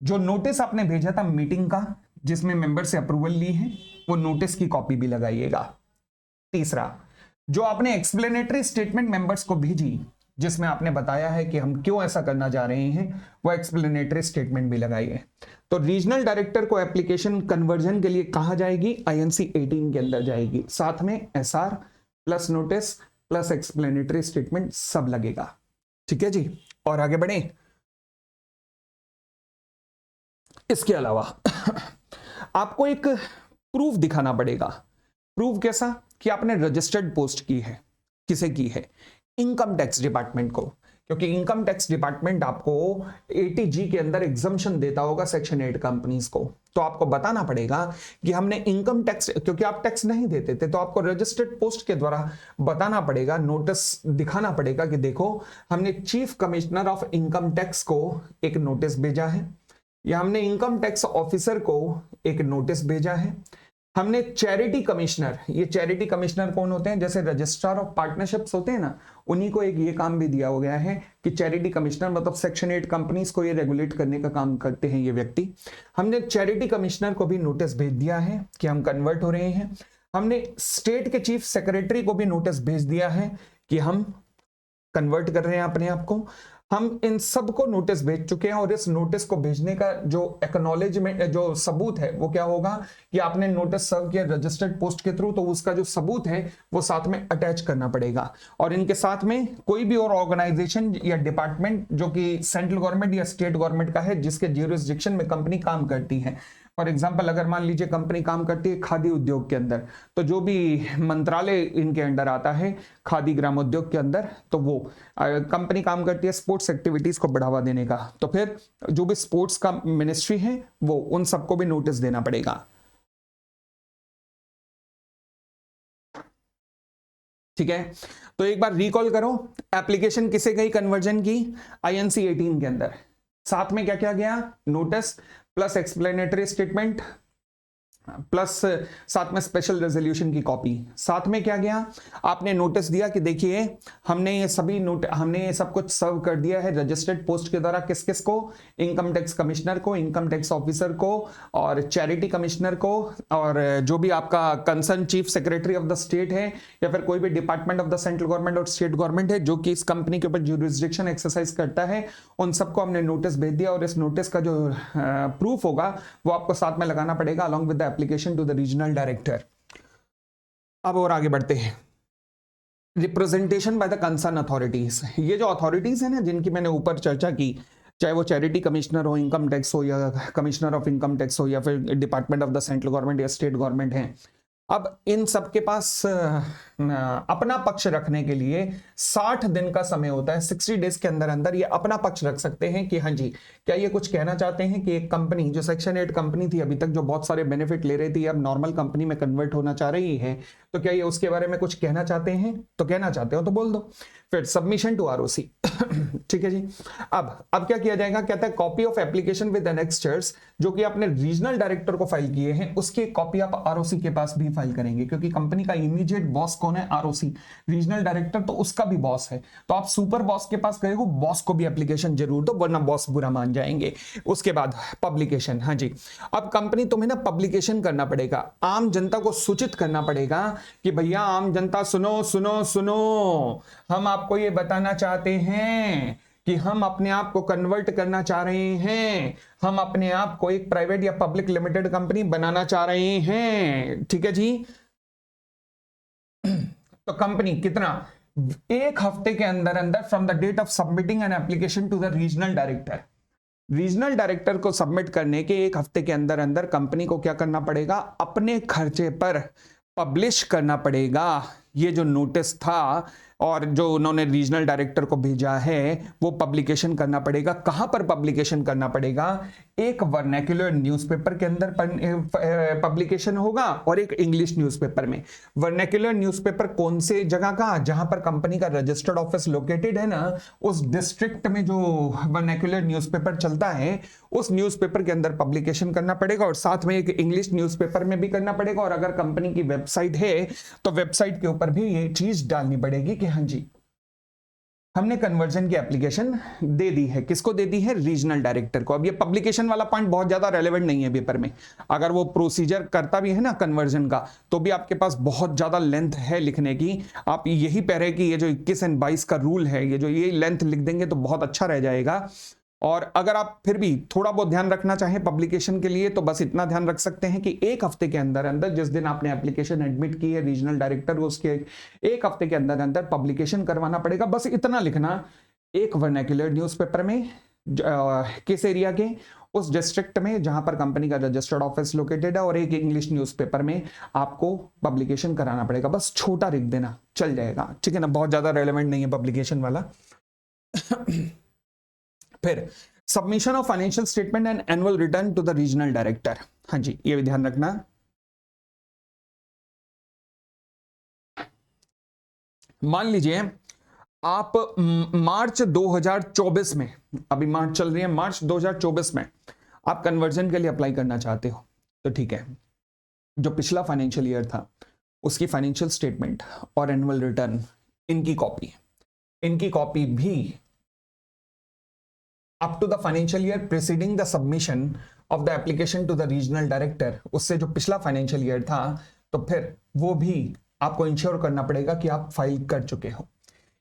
जो नोटिस आपने भेजा था मीटिंग का, जिसमें मेंबर से अप्रूवल ली है, वो नोटिस की कॉपी भी लगाइएगा। तीसरा, जो आपने एक्सप्लेनेटरी स्टेटमेंट मेंबर्स को भेजी, जिसमें आपने बताया है कि हम क्यों ऐसा करना चाह रहे हैं, वो एक्सप्लेनेटरी स्टेटमेंट भी लगाइए। तो रीजनल डायरेक्टर को एप्लीकेशन कन्वर्जन के लिए कहा जाएगी? INC 18 के अंदर जाएगी, साथ में SR plus notice plus explanatory statement सब लगेगा। ठीक है जी, और आगे बढ़े। इसके अलावा आपको एक प्रूफ दिखाना पड़ेगा। प्रूफ कैसा? कि आपने रजिस्टर्ड पोस्ट की है। किसे की है? इनकम टैक्स डिपार्टमेंट को, क्योंकि इनकम टैक्स डिपार्टमेंट आपको 80G के अंदर एग्जम्पशन देता होगा सेक्शन 8 कंपनीज को। तो आपको बताना पड़ेगा कि हमने इनकम टैक्स, क्योंकि आप टैक्स नहीं देते थे, तो आपको रजिस्टर्ड पोस्ट के द्वारा बताना पड़ेगा, नोटिस दिखाना पड़ेगा कि देखो हमने chief commissioner of income tax को एक नोटिस भेजा है, या हमने इनकम टैक्स ऑफिसर को एक नोटिस भेजा है, हमने चैरिटी कमिश्नर, ये चैरिटी कमिश्नर कौन होते हैं? जैसे रजिस्ट्रार ऑफ पार्टनरशिप्स होते हैं ना, उन्हीं को एक ये काम भी दिया हो गया है कि चैरिटी कमिश्नर, मतलब सेक्शन 8 कंपनीज को ये रेगुलेट करने का काम करते हैं ये व्यक्ति। हमने चैरिटी कमिश्नर को भी नोटिस भेज दिया है कि हम कन्वर्ट हो रहे हैं। हमने स्टेट के चीफ सेक्रेटरी को भी नोटिस भेज दिया है कि हम कन्वर्ट कर रहे हैं अपने आप को। हम इन सबको नोटिस भेज चुके हैं और इस नोटिस को भेजने का जो एक्नॉलेजमेंट, जो सबूत है वो क्या होगा कि आपने नोटिस सर्व किया रजिस्टर्ड पोस्ट के थ्रू, तो उसका जो सबूत है वो साथ में अटैच करना पड़ेगा। और इनके साथ में कोई भी और ऑर्गेनाइजेशन या डिपार्टमेंट जो कि सेंट्रल गवर्नमेंट या स्टेट गवर्नमेंट का है, जिसके ज्यूरिसडिक्शन में कंपनी काम करती है। फॉर एग्जाम्पल अगर मान लीजिए कंपनी काम करती है खादी उद्योग के अंदर, तो जो भी मंत्रालय इनके अंडर आता है खादी ग्राम उद्योग के अंदर, तो वो कंपनी काम करती है स्पोर्ट्स एक्टिविटीज को बढ़ावा देने का, तो फिर जो भी स्पोर्ट्स का मिनिस्ट्री है वो उन सबको भी नोटिस देना पड़ेगा। ठीक है, तो एक बार रिकॉल करो, एप्लीकेशन किसे गई कन्वर्जन की, INC 18 के अंदर। साथ में क्या क्या गया, notice plus explanatory statement plus साथ में स्पेशल रेजोल्यूशन की कॉपी। साथ में क्या गया, आपने नोटिस दिया कि देखिए हमने ये सब कुछ सर्व कर दिया है रजिस्टर्ड पोस्ट के द्वारा, किस किस को, इनकम टैक्स कमिश्नर को, इनकम टैक्स ऑफिसर को, और चैरिटी कमिश्नर को, और जो भी आपका concern chief secretary of the state है या फिर कोई भी department of the central government और स्टेट गवर्नमेंट है जो कि इस कंपनी के ऊपर ज्यूरिसडिक्शन एक्सरसाइज करता है, उन सबको हमने नोटिस भेज दिया। और इस नोटिस का जो प्रूफ होगा वो आपको साथ में लगाना पड़ेगा along with the application to the regional director. अब और आगे बढ़ते हैं, representation by the concern authorities. ये जो अथॉरिटीज है ना जिनकी मैंने ऊपर चर्चा की, चाहे वो चैरिटी कमिश्नर हो, इनकम टैक्स हो, या कमिश्नर ऑफ इनकम टैक्स हो, या फिर department of the central government या स्टेट गवर्नमेंट है, अब इन सब के पास अपना पक्ष रखने के लिए 60 दिन का समय होता है। 60 डेज के अंदर अंदर ये अपना पक्ष रख सकते हैं कि हाँ जी, क्या ये कुछ कहना चाहते हैं कि एक कंपनी जो सेक्शन 8 कंपनी थी अभी तक, जो बहुत सारे बेनिफिट ले रही थी, अब नॉर्मल कंपनी में कन्वर्ट होना चाह रही है, तो क्या ये उसके बारे में कुछ कहना चाहते हैं, तो कहना चाहते हो तो बोल दो। फिर सबमिशन टू ROC ठीक है जी। अब क्या किया जाएगा, कहता है कॉपी ऑफ एप्लीकेशन विद एनेक्स्चर्स, जो कि आपने रीजनल डायरेक्टर को फाइल किए हैं उसकी कॉपी आप ROC के पास भी फाइल करेंगे, क्योंकि कंपनी का इमीडिएट बॉस कौन है, ROC, रीजनल डायरेक्टर, तो उसका भी बॉस है। तो आप सुपर बॉस के पास गए हो, बॉस को भी एप्लीकेशन जरूर दो, वरना बॉस बुरा मान जाएंगे। उसके बाद पब्लिकेशन, हाँ जी, अब कंपनी तुम्हें ना पब्लिकेशन करना पड़ेगा, आम जनता को सूचित करना पड़ेगा कि भैया आम जनता सुनो सुनो सुनो, हम आपको ये बताना चाहते हैं कि हम अपने आप को कन्वर्ट करना चाह रहे हैं, हम अपने आप को एक प्राइवेट या पब्लिक लिमिटेड कंपनी बनाना चाह रहे हैं। ठीक है जी। तो कंपनी कितना, 1 हफ्ते के अंदर अंदर from the date of submitting an application to the regional director, regional director को सबमिट करने के 1 हफ्ते के अंदर अंदर कंपनी को क्या करना पड़ेगा, अपने खर्चे पर पब्लिश करना पड़ेगा ये जो नोटिस था, और जो उन्होंने रीजनल डायरेक्टर को भेजा है वो पब्लिकेशन करना पड़ेगा। कहां पर पब्लिकेशन करना पड़ेगा, एक वर्नैक्युलर न्यूज़पेपर के अंदर पब्लिकेशन होगा और एक इंग्लिश न्यूज़पेपर में। वर्नैक्युलर न्यूज़पेपर कौन से जगह का, जहां पर कंपनी का रजिस्टर्ड ऑफिस लोकेटेड है ना, उस डिस्ट्रिक्ट में जो वर्नैक्युलर न्यूज़पेपर चलता है उस न्यूज़पेपर के अंदर पब्लिकेशन करना पड़ेगा, और साथ में एक इंग्लिश न्यूज़पेपर में भी करना पड़ेगा। और अगर कंपनी की वेबसाइट है तो वेबसाइट के ऊपर भी ये चीज डालनी पड़ेगी कि हाँ जी हमने कन्वर्जन की एप्लीकेशन दे दी है। किसको दे दी है, रीजनल डायरेक्टर को। अब ये पब्लिकेशन वाला पॉइंट बहुत ज्यादा रेलेवेंट नहीं है पेपर में, अगर वो प्रोसीजर करता भी है ना कन्वर्जन का, तो भी आपके पास बहुत ज्यादा लेंथ है लिखने की। आप यही पैरे की ये जो 21 और 22 का रूल है, ये लेंथ लिख देंगे तो बहुत अच्छा रह जाएगा। और अगर आप फिर भी थोड़ा बहुत ध्यान रखना चाहें पब्लिकेशन के लिए, तो बस इतना ध्यान रख सकते हैं कि 1 हफ्ते के अंदर अंदर, जिस दिन आपने एप्लीकेशन एडमिट की है रीजनल डायरेक्टर, उसके 1 हफ्ते के अंदर अंदर पब्लिकेशन करवाना पड़ेगा। बस इतना लिखना, एक वर्नैक्युलर न्यूज़पेपर में किस एरिया के, उस डिस्ट्रिक्ट में जहां पर कंपनी का रजिस्टर्ड ऑफिस लोकेटेड है, और एक इंग्लिश न्यूज़पेपर में आपको पब्लिकेशन कराना पड़ेगा। बस छोटा लिख देना, चल जाएगा, ठीक है ना, बहुत ज्यादा रेलेवेंट नहीं है पब्लिकेशन वाला। फिर submission of financial statement and annual return to the regional director, हाँ जी ये भी ध्यान रखना। मान लीजिए आप मार्च 2024 में, अभी मार्च चल रही है, मार्च 2024 में आप कन्वर्जन के लिए अप्लाई करना चाहते हो, तो ठीक है, जो पिछला फाइनेंशियल ईयर था उसकी फाइनेंशियल स्टेटमेंट और एनुअल रिटर्न, इनकी कॉपी भी up to the financial year preceding the submission of the application to the regional director, उससे जो पिछला फाइनेंशियल ईयर था, तो फिर वो भी आपको इंश्योर करना पड़ेगा कि आप फाइल कर चुके हो।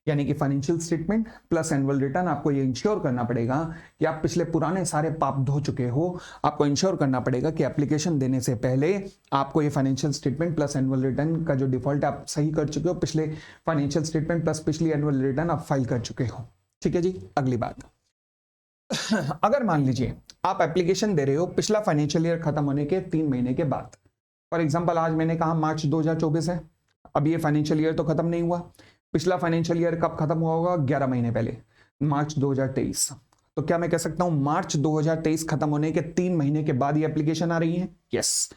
यानी कि financial statement plus annual return. आपको ये इंश्योर करना पड़ेगा कि आप पिछले पुराने सारे पाप धो चुके हो। आपको इंश्योर करना पड़ेगा कि एप्लीकेशन देने से पहले आपको ये financial statement plus annual return का जो डिफॉल्ट आप सही कर चुके हो, पिछले फाइनेंशियल स्टेटमेंट प्लस पिछली एनुअल रिटर्न आप फाइल कर चुके हो। ठीक है जी। अगली बात, अगर मान लीजिए आप एप्लीकेशन दे रहे हो पिछला फाइनेंशियल ईयर खत्म होने के 3 महीने के बाद। फॉर एग्जांपल आज मैंने कहा मार्च 2024 है, अब ये फाइनेंशियल ईयर तो खत्म नहीं हुआ। पिछला फाइनेंशियल ईयर कब खत्म हुआ होगा? 11 महीने पहले, मार्च 2023। तो क्या मैं कह सकता हूं मार्च 2023 खत्म होने के 3 महीने के बाद ये एप्लीकेशन आ रही है? यस,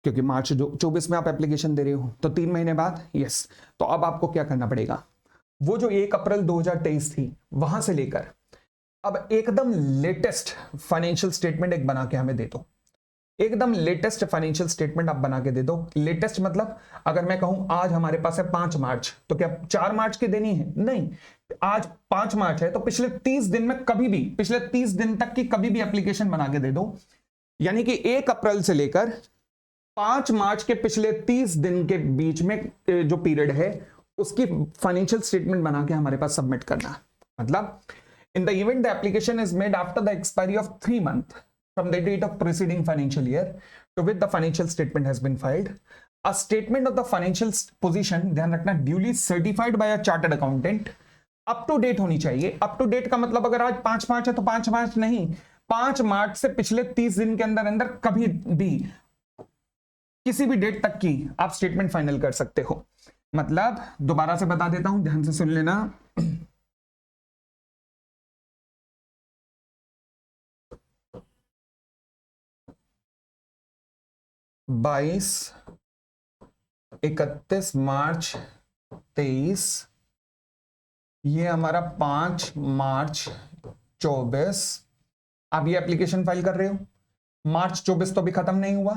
क्योंकि मार्च 24 में आप एप्लीकेशन दे रहे हो तो 3 महीने बाद। यस, तो अब आपको क्या करना पड़ेगा, वो जो 1 अप्रैल 2023 थी वहां से लेकर अब एकदम लेटेस्ट फाइनेंशियल स्टेटमेंट एक बना के हमें दे दो। एकदम लेटेस्ट फाइनेंशियल स्टेटमेंट आप बना के दे दो। लेटेस्ट मतलब अगर मैं कहूं आज हमारे पास है 5 मार्च, तो क्या 4 मार्च की देनी है? नहीं, आज 5 मार्च है तो पिछले 30 दिन में कभी भी, पिछले 30 दिन तक की कभी भी एप्लीकेशन बना के दे दो। यानी कि 1 अप्रैल से लेकर 5 मार्च के पिछले 30 दिन के बीच में जो पीरियड है उसकी फाइनेंशियल स्टेटमेंट बना के हमारे पास सबमिट करना। मतलब in the event the application is made after the expiry of 3 months from the date of preceding financial year to which the financial statement has been filed, a statement of the financial position, ध्यान रखना, duly certified by a chartered accountant, up to date होनी चाहिए। Up to date का मतलब अगर आज 5 मार्च है तो 5 मार्च नहीं, 5 मार्च से पिछले 30 दिन के अंदर अंदर कभी भी किसी भी डेट तक की आप स्टेटमेंट फाइनल कर सकते हो। मतलब दोबारा से बता देता हूं, ध्यान से सुन लेना। 22, 31 मार्च 23, ये हमारा 5 मार्च 24। आप ये एप्लीकेशन फाइल कर रहे हो, मार्च 24 तो अभी खत्म नहीं हुआ।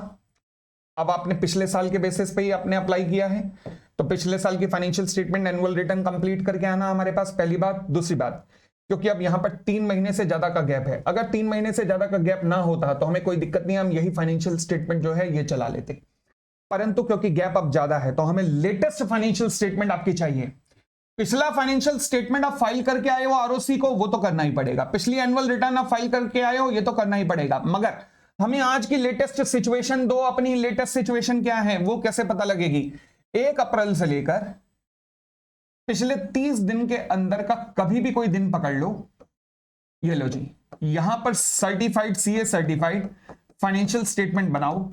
अब आपने पिछले साल के बेसिस पे ही आपने अप्लाई किया है, तो पिछले साल की financial statement annual return complete करके आना हमारे पास, पहली बात। दूसरी बात, क्योंकि अब यहां पर 3 महीने से ज्यादा का गैप है, अगर 3 महीने से ज्यादा का गैप ना होता तो हमें कोई दिक्कत नहीं, हम यही फाइनेंशियल स्टेटमेंट जो है ये चला लेते। परंतु क्योंकि गैप अब ज्यादा है तो हमें लेटेस्ट फाइनेंशियल स्टेटमेंट आपकी चाहिए। पिछला फाइनेंशियल स्टेटमेंट आप फाइल करके आए हो आरओसी को, वो तो करना ही पड़ेगा। पिछली एनुअल रिटर्न आप फाइल करके आए हो, ये तो करना ही पड़ेगा। मगर हमें आज की लेटेस्ट सिचुएशन दो। अपनी लेटेस्ट सिचुएशन क्या है वो कैसे पता लगेगी? 1 अप्रैल से लेकर पिछले 30 दिन के अंदर का कभी भी कोई दिन पकड़ लो, ये लो जी, यहां पर certified, CA certified financial statement बनाओ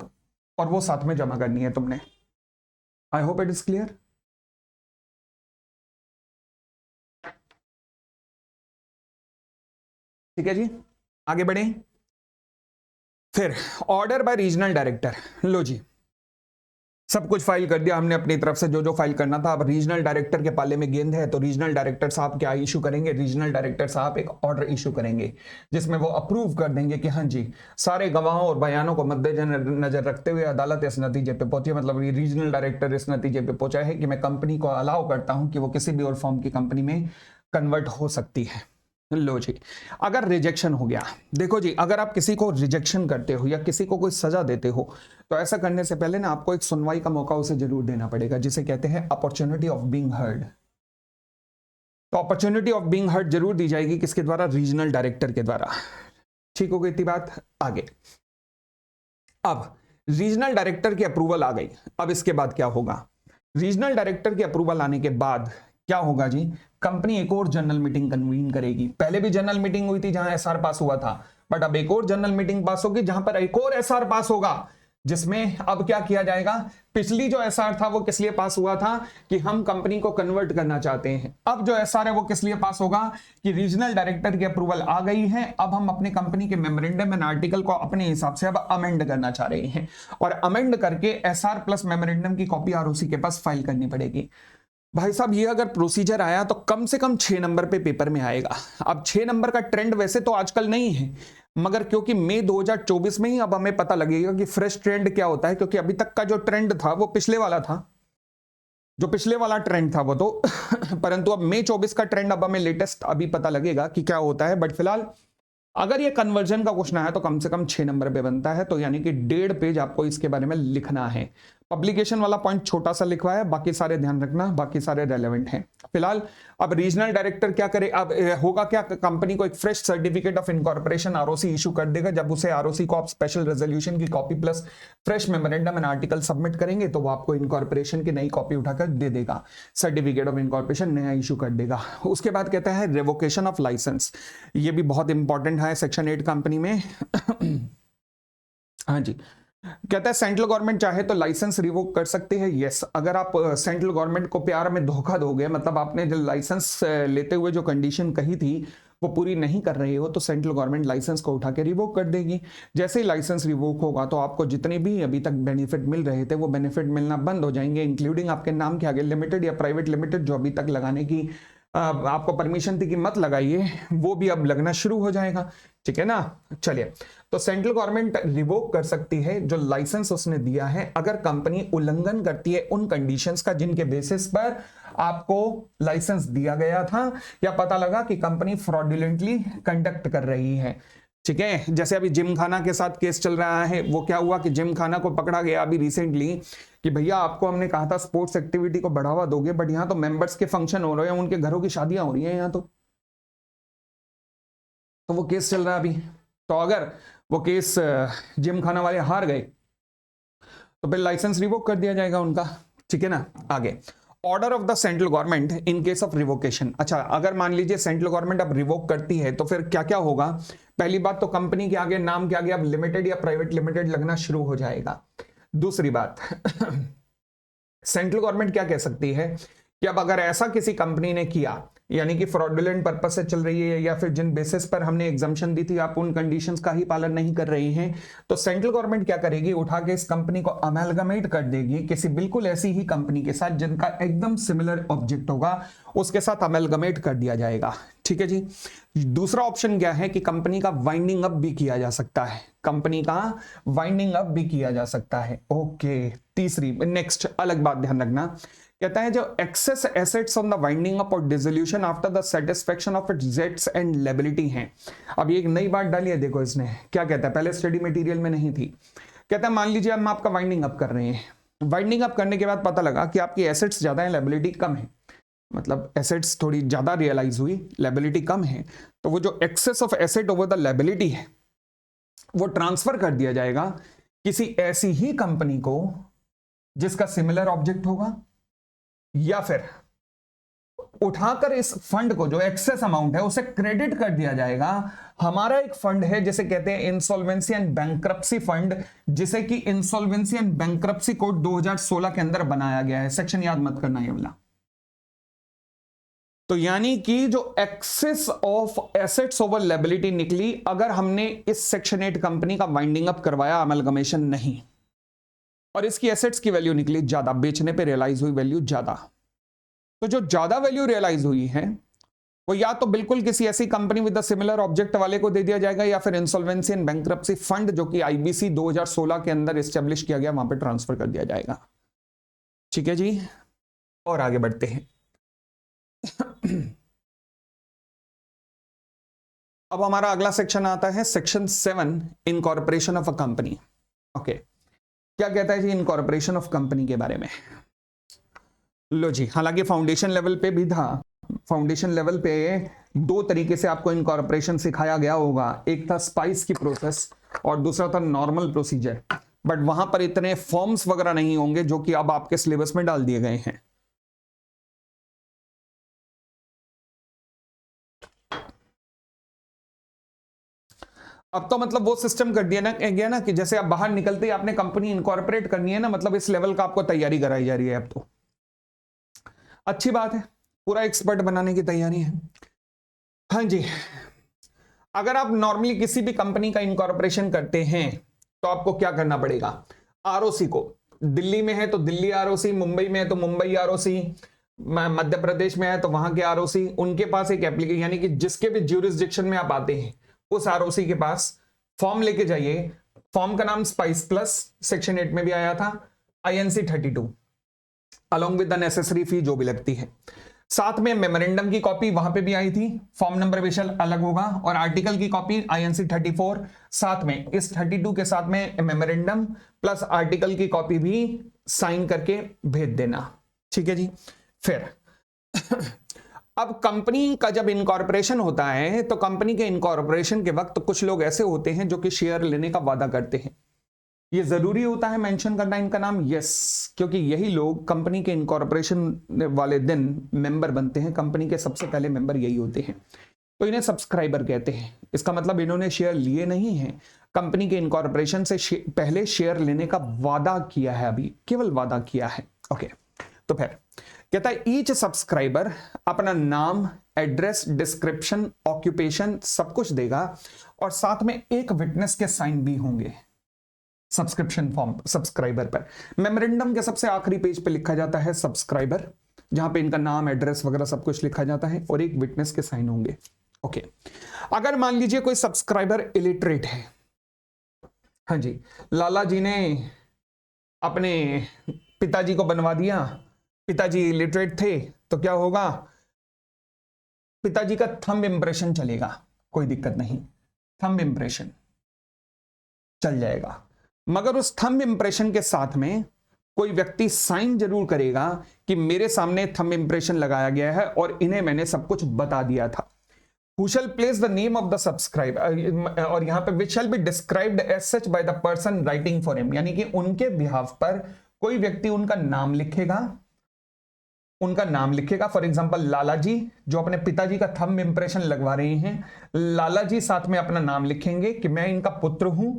और वो साथ में जमा करनी है तुमने। I hope it is clear. ठीक है जी, आगे बढ़े। फिर ऑर्डर बाय रीजनल डायरेक्टर, लो जी, सब कुछ फाइल कर दिया हमने अपनी तरफ से, जो जो फाइल करना था। अब रीजनल डायरेक्टर के पाले में गेंद है, तो रीजनल डायरेक्टर साहब क्या इशू करेंगे? रीजनल डायरेक्टर साहब एक ऑर्डर इशू करेंगे जिसमें वो अप्रूव कर देंगे कि हाँ जी, सारे गवाहों और बयानों को मद्देनजर रखते हुए अदालत इस नतीजे पे पहुंची, मतलब रीजनल डायरेक्टर इस नतीजे पे पहुंचा है कि मैं कंपनी को अलाउ करता हूं कि वो किसी भी और फॉर्म की कंपनी में कन्वर्ट हो सकती है। लो जी, अगर रिजेक्शन हो गया, देखो जी, अगर आप किसी को रिजेक्शन करते हो या किसी को कोई सजा देते हो तो ऐसा करने से पहले ना आपको एक सुनवाई का मौका उसे जरूर देना पड़ेगा, जिसे कहते हैं अपॉर्चुनिटी ऑफ बीइंग हर्ड। तो अपॉर्चुनिटी ऑफ बीइंग हर्ड जरूर दी जाएगी, किसके द्वारा? रीजनल डायरेक्टर के द्वारा। ठीक हो गई इतनी बात। आगे, अब रीजनल डायरेक्टर की अप्रूवल आ गई, अब इसके बाद क्या होगा? रीजनल डायरेक्टर की अप्रूवल आने के बाद क्या होगा जी? कंपनी एक और जनरल मीटिंग कन्वीन करेगी। पहले भी जनरल मीटिंग हुई थी जहां एसआर पास हुआ था, बट अब एक और जनरल मीटिंग पास होगी जहां पर एक और एसआर पास होगा, जिसमें अब क्या किया जाएगा? पिछली जो एसआर था वो किस लिए पास हुआ था? कि हम कंपनी को कन्वर्ट करना चाहते हैं। अब जो एसआर है वो किस लिए पास होगा? कि रीजनल डायरेक्टर की अप्रूवल आ गई है, अब हम अपने कंपनी के मेमोरेंडम एंड आर्टिकल को अपने हिसाब से अब अमेंड करना चाह रहे हैं, और अमेंड करके एसआर प्लस मेमोरेंडम की कॉपी आरओसी के पास फाइल करनी पड़ेगी। भाई साहब, ये अगर प्रोसीजर आया तो कम से कम 6 नंबर पे पेपर में आएगा। अब 6 नंबर का ट्रेंड वैसे तो आजकल नहीं है, मगर क्योंकि मई 2024 में ही अब हमें पता लगेगा कि फ्रेश ट्रेंड क्या होता है, क्योंकि अभी तक का जो ट्रेंड था वो पिछले वाला था, जो पिछले वाला ट्रेंड था वो तो परंतु अब मई 24 का ट्रेंड अब हमें लेटेस्ट अभी पता लगेगा कि क्या होता है। बट फिलहाल अगर ये कन्वर्जन का क्वेश्चन है तो कम से कम 6 नंबर पे बनता है, तो यानी कि 1.5 पेज आपको इसके बारे में लिखना है। पब्लिकेशन वाला पॉइंट छोटा सा लिखवा है, बाकी सारे ध्यान रखना, बाकी सारे रेलेवेंट हैं। फिलहाल अब रीजनल डायरेक्टर क्या करे, अब होगा क्या, कंपनी को एक fresh certificate of incorporation ROC issue कर देगा। जब उसे आरओसी को आप स्पेशल रेजोल्यूशन की copy plus fresh memorandum and article submit करेंगे तो वो आपको इनकॉर्पोरेशन की नई कॉपी उठाकर दे देगा, सर्टिफिकेट ऑफ इनकॉर्पोरेशन नया इशू कर देगा। उसके बाद कहता है रिवोकेशन ऑफ लाइसेंस, ये भी बहुत इंपॉर्टेंट है सेक्शन 8 कंपनी में। हाँ जी, कहता है सेंट्रल गवर्नमेंट चाहे तो लाइसेंस रिवोक कर सकती है। यस, अगर आप सेंट्रल गवर्नमेंट को प्यार में धोखा दोगे, मतलब आपने जो लाइसेंस लेते हुए जो कंडीशन कही थी वो पूरी नहीं कर रहे हो, तो सेंट्रल गवर्नमेंट लाइसेंस को उठा के रिवोक कर देगी। जैसे ही लाइसेंस रिवोक होगा तो आपको जितने भी अभी तक बेनिफिट मिल रहे थे वो बेनिफिट मिलना बंद हो जाएंगे, इंक्लूडिंग आपके नाम के आगे लिमिटेड या प्राइवेट लिमिटेड जो अभी तक लगाने की आपको परमिशन थी कि मत लगाइए, वो भी अब लगना शुरू हो जाएगा। ठीक है ना। चलिए, तो सेंट्रल गवर्नमेंट रिवोक कर सकती है जो लाइसेंस उसने दिया है अगर कंपनी उल्लंघन करती है उन कंडीशंस का जिनके बेसिस पर आपको लाइसेंस दिया गया था, या पता लगा कि कंपनी फ्रॉडुलेंटली कंडक्ट कर रही है। ठीक है, जैसे अभी जिम खाना के साथ केस चल रहा है, वो क्या हुआ कि जिम खाना को पकड़ा गया अभी रिसेंटली कि भैया आपको हमने कहा था स्पोर्ट्स एक्टिविटी को बढ़ावा दोगे, बट यहाँ तो मेंबर्स के फंक्शन हो रहे हैं, उनके घरों की शादियां हो रही हैं यहाँ तो वो केस चल रहा है अभी। तो अगर वो केस जिम खाना वाले हार गए तो फिर लाइसेंस रिवोक कर दिया जाएगा उनका। ठीक है ना। आगे, order of the central government in case of revocation. अच्छा, अगर मान लीजिए सेंट्रल गवर्नमेंट अब रिवोक करती है तो फिर क्या क्या होगा। पहली बात तो कंपनी के आगे नाम के आगे अब लिमिटेड या प्राइवेट लिमिटेड लगना शुरू हो जाएगा। दूसरी बात सेंट्रल गवर्नमेंट क्या कह सकती है कि अब अगर ऐसा किसी कंपनी ने किया, यानी कि फ्रॉडुलेंट पर्पस से चल रही है या फिर जिन बेसिस पर हमने एग्जम्पशन दी थी आप उन कंडीशंस का ही पालन नहीं कर रहे हैं, तो सेंट्रल गवर्नमेंट क्या करेगी, उठा के इस कंपनी को अमेलगमेट कर देगी किसी बिल्कुल ऐसी ही कंपनी के साथ जिनका एकदम सिमिलर ऑब्जेक्ट होगा, उसके साथ अमेलगमेट कर दिया जाएगा। ठीक है जी। दूसरा ऑप्शन क्या है कि कंपनी का वाइंडिंग अप भी किया जा सकता है, कंपनी का वाइंडिंग अप भी किया जा सकता है। ओके, तीसरी नेक्स्ट अलग बात ध्यान रखना, कहता है जो excess assets on the winding up और dissolution after the satisfaction of its debts and liability हैं। अब ये एक नई बात डाली है, देखो इसने क्या कहता है, पहले स्टडी मटेरियल में नहीं थी। कहता है मान लीजिए हम आपका वाइंडिंग अप कर रहे हैं, वाइंडिंग अप करने के बाद पता लगा कि आपकी एसेट्स ज्यादा है, लायबिलिटी कम है, मतलब एसेट्स थोड़ी ज्यादा रियलाइज हुई, लायबिलिटी कम है, तो वो जो excess of asset over the liability है वो ट्रांसफर कर दिया जाएगा किसी ऐसी ही कंपनी को जिसका सिमिलर ऑब्जेक्ट होगा, या फिर उठाकर इस फंड को जो एक्सेस अमाउंट है उसे क्रेडिट कर दिया जाएगा। हमारा एक फंड है जिसे कहते हैं इंसॉल्वेंसी एंड बैंक्रप्सी फंड, जिसे कि इंसॉल्वेंसी एंड बैंक्रप्सी कोड 2016 के अंदर बनाया गया है, सेक्शन याद मत करना ये वाला। तो यानी कि जो excess of assets over liability निकली अगर हमने इस सेक्शन 8 कंपनी का वाइंडिंग अप करवाया, अमलगमेशन नहीं, और इसकी एसेट्स की वैल्यू निकली ज्यादा, बेचने पे रियलाइज हुई वैल्यू ज्यादा, तो जो ज्यादा वैल्यू रियलाइज हुई है वो या तो बिल्कुल किसी ऐसी कंपनी विद सिमिलर ऑब्जेक्ट वाले को दे दिया जाएगा, या फिर इंसॉल्वेंसी एंड बैंक्रप्सी फंड जो कि आईबीसी 2016 के अंदर एस्टेब्लिश किया गया वहां पे ट्रांसफर कर दिया जाएगा। ठीक है जी, और आगे बढ़ते हैं। अब हमारा अगला सेक्शन आता है section 7, incorporation of a company. Okay, क्या कहता है जी इनकॉर्पोरेशन ऑफ कंपनी के बारे में। लो जी, हालांकि फाउंडेशन लेवल पे भी था, फाउंडेशन लेवल पे 2 तरीके से आपको इनकॉर्पोरेशन सिखाया गया होगा, एक था स्पाइस की प्रोसेस और दूसरा था नॉर्मल प्रोसीजर, बट वहां पर इतने फॉर्म्स वगैरह नहीं होंगे जो कि अब आपके सिलेबस में डाल दिए गए हैं। अब तो मतलब वो सिस्टम कर दिया ना गया ना कि जैसे आप बाहर निकलते ही आपने कंपनी इनकॉर्पोरेट करनी है ना, मतलब इस लेवल का आपको तैयारी कराई जा रही है। अब तो अच्छी बात है, पूरा एक्सपर्ट बनाने की तैयारी है। हाँ जी, अगर आप नॉर्मली किसी भी कंपनी का इनकॉर्पोरेशन करते हैं तो आपको क्या करना पड़ेगा, आरओसी को, दिल्ली में है तो दिल्ली आरओसी, मुंबई में है तो मुंबई आरओसी, मध्य प्रदेश में है तो वहां के आरओसी, उनके पास एक एप्लीकेशन, यानी कि जिसके भी ज्यूरिसडिक्शन में आप आते हैं उस आरओसी के पास फॉर्म लेके जाइए। फॉर्म का नाम स्पाइस प्लस, सेक्शन 8 में भी आया था, INC 32 along with the necessary fee जो भी लगती है। साथ में मेमोरेंडम की कॉपी वहां पे भी आई थी, फॉर्म नंबर बेशक अलग होगा, और आर्टिकल की कॉपी INC 34, साथ में इस 32 के साथ में मेमोरेंडम प्लस आर्टिकल की कॉपी भी साइन करके भेज देना। ठीक है जी। फिर अब कंपनी का जब इनकॉर्पोरेशन होता है तो कंपनी के इनकॉर्पोरेशन के वक्त कुछ लोग ऐसे होते हैं जो कि शेयर लेने का वादा करते हैं। ये जरूरी होता है मेंशन करना इनका नाम? यस, क्योंकि यही लोग कंपनी के इनकॉर्पोरेशन वाले दिन मेंबर बनते हैं। कंपनी के सबसे पहले मेंबर यही होते हैं, तो इन्हें सब्सक्राइबर कहते हैं। इसका मतलब इन्होंने शेयर लिए नहीं है, कंपनी के इनकॉर्पोरेशन से पहले शेयर लेने का वादा किया है, अभी केवल वादा किया है। ओके, तो फिर कहता है ईच सब्सक्राइबर अपना नाम, एड्रेस, डिस्क्रिप्शन, ऑक्यूपेशन सब कुछ देगा, और साथ में एक विटनेस के साइन भी होंगे सब्सक्रिप्शन फॉर्म सब्सक्राइबर पर। मेमोरेंडम के सबसे आखिरी पेज पे लिखा जाता है सब्सक्राइबर, जहां पे इनका नाम, एड्रेस वगैरह सब कुछ लिखा जाता है, और एक विटनेस के साइन होंगे। ओके, अगर मान लीजिए कोई सब्सक्राइबर इलिटरेट है, हाँ जी, लाला जी ने अपने पिताजी को बनवा दिया, पिताजी इलिटरेट थे, तो क्या होगा, पिताजी का थंब इंप्रेशन चलेगा, कोई दिक्कत नहीं, थंब इंप्रेशन चल जाएगा। मगर उस थंब इंप्रेशन के साथ में कोई व्यक्ति साइन जरूर करेगा कि मेरे सामने थंब इंप्रेशन लगाया गया है और इन्हें मैंने सब कुछ बता दिया था। Who shall place the name of the subscriber, और यहां पे which shall be described as such by the person writing for him, यानी कि उनके बिहाफ पर कोई व्यक्ति उनका नाम लिखेगा, फॉर एग्जाम्पल लाला जी जो अपने पिताजी का थंब इंप्रेशन लगवा रहे हैं, लाला जी साथ में अपना नाम लिखेंगे कि मैं इनका पुत्र हूं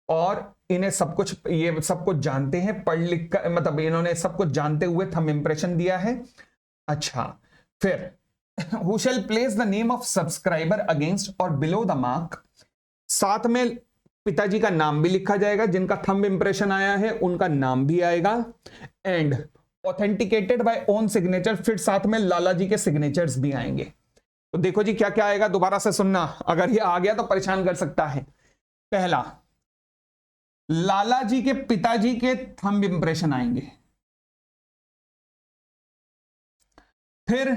और इन्हें सब कुछ, ये सब कुछ जानते हैं, पढ़ लिख कर, मतलब इन्होंने सब कुछ जानते हुए थंब इंप्रेशन दिया है। अच्छा, फिर who shall place the name of subscriber against or below the mark, साथ में पिताजी का नाम भी लिखा जाएगा, जिनका थंब इंप्रेशन आया है उनका नाम भी आएगा, and authenticated by own signature, फिर साथ में लाला जी के सिग्नेचर्स भी आएंगे। तो देखो जी क्या क्या आएगा, दोबारा से सुनना, अगर ये आ गया तो परेशान कर सकता है। पहला, लाला जी के पिताजी के थंब इंप्रेशन आएंगे, फिर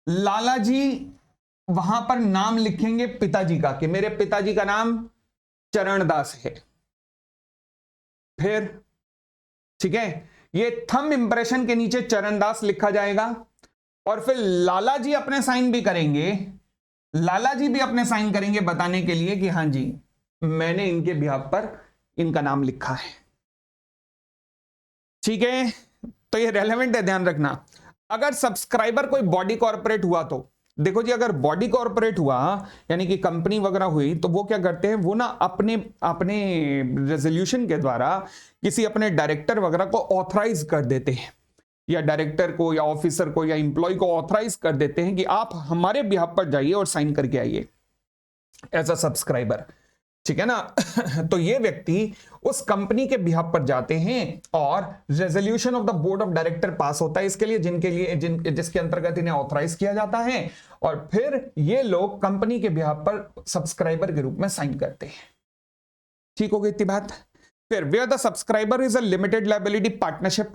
लाला जी वहां पर नाम लिखेंगे पिताजी का कि मेरे पिताजी का नाम चरणदास है, फिर ठीक है, ये थंब इंप्रेशन के नीचे चरणदास लिखा जाएगा, और फिर लाला जी अपने साइन भी करेंगे, लाला जी भी अपने साइन करेंगे बताने के लिए कि हां जी मैंने इनके बिहाफ पर इनका नाम लिखा है। ठीक है, तो ये रेलेवेंट है, ध्यान रखना। अगर सब्सक्राइबर कोई बॉडी कॉर्पोरेट हुआ तो देखो जी, अगर बॉडी कॉर्पोरेट हुआ यानी कि कंपनी वगैरह हुई, तो वो क्या करते हैं, वो ना अपने अपने रेजोल्यूशन के द्वारा किसी अपने डायरेक्टर वगैरह को ऑथराइज कर देते हैं, या डायरेक्टर को या ऑफिसर को या इंप्लॉय को ऑथराइज कर देते हैं कि आप हमारे बिहाफ पर जाइए और साइन करके आइए एज अ सब्सक्राइबर। ठीक है ना तो ये व्यक्ति उस कंपनी के बिहाफ पर जाते हैं और resolution of the board of director pass होता है इसके लिए, जिसके अंतर्गत इन्हें ऑथराइज किया जाता है, और फिर ये लोग कंपनी के बिहाफ पर सब्सक्राइबर के रूप में साइन करते हैं। ठीक हो गई इतनी बात। फिर where the subscriber is a limited liability partnership,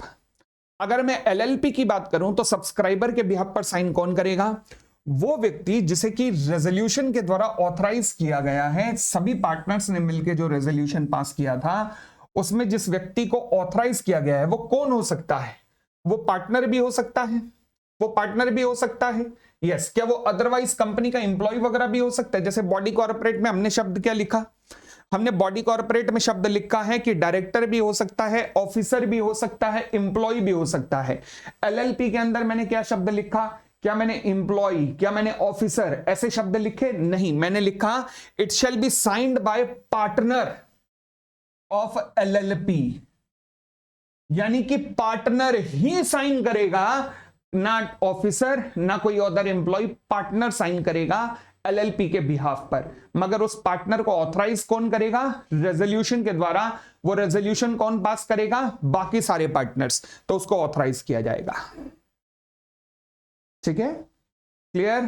अगर मैं LLP की बात करूं तो सब्सक्राइबर के बिहाफ पर साइन कौन करेगा, वो व्यक्ति जिसे कि रेजोल्यूशन के द्वारा ऑथराइज किया गया है, सभी पार्टनर्स ने मिलकर जो रेजोल्यूशन पास किया था उसमें जिस व्यक्ति को ऑथराइज किया गया है वो कौन हो सकता है, वो पार्टनर भी हो सकता है, वो पार्टनर भी हो सकता है। यस, क्या वो अदरवाइज कंपनी का एम्प्लॉय वगैरह भी हो सकता है। जैसे बॉडी कॉर्पोरेट में हमने शब्द क्या लिखा, हमने बॉडी कॉर्पोरेट में शब्द लिखा है कि डायरेक्टर भी हो सकता है, ऑफिसर भी हो सकता है, एम्प्लॉय भी हो सकता है। LLP के अंदर मैंने क्या शब्द लिखा, क्या मैंने एम्प्लॉय, क्या मैंने ऑफिसर ऐसे शब्द लिखे? नहीं, मैंने लिखा it shall be signed bye partner of LLP, यानी कि पार्टनर ही साइन करेगा, ना ऑफिसर ना कोई अदर एम्प्लॉय, पार्टनर साइन करेगा LLP के बिहाफ पर। मगर उस पार्टनर को ऑथराइज कौन करेगा, रेजोल्यूशन के द्वारा। वो रेजोल्यूशन कौन पास करेगा, बाकी सारे पार्टनर्स, तो उसको ऑथराइज किया जाएगा। ठीक है, क्लियर।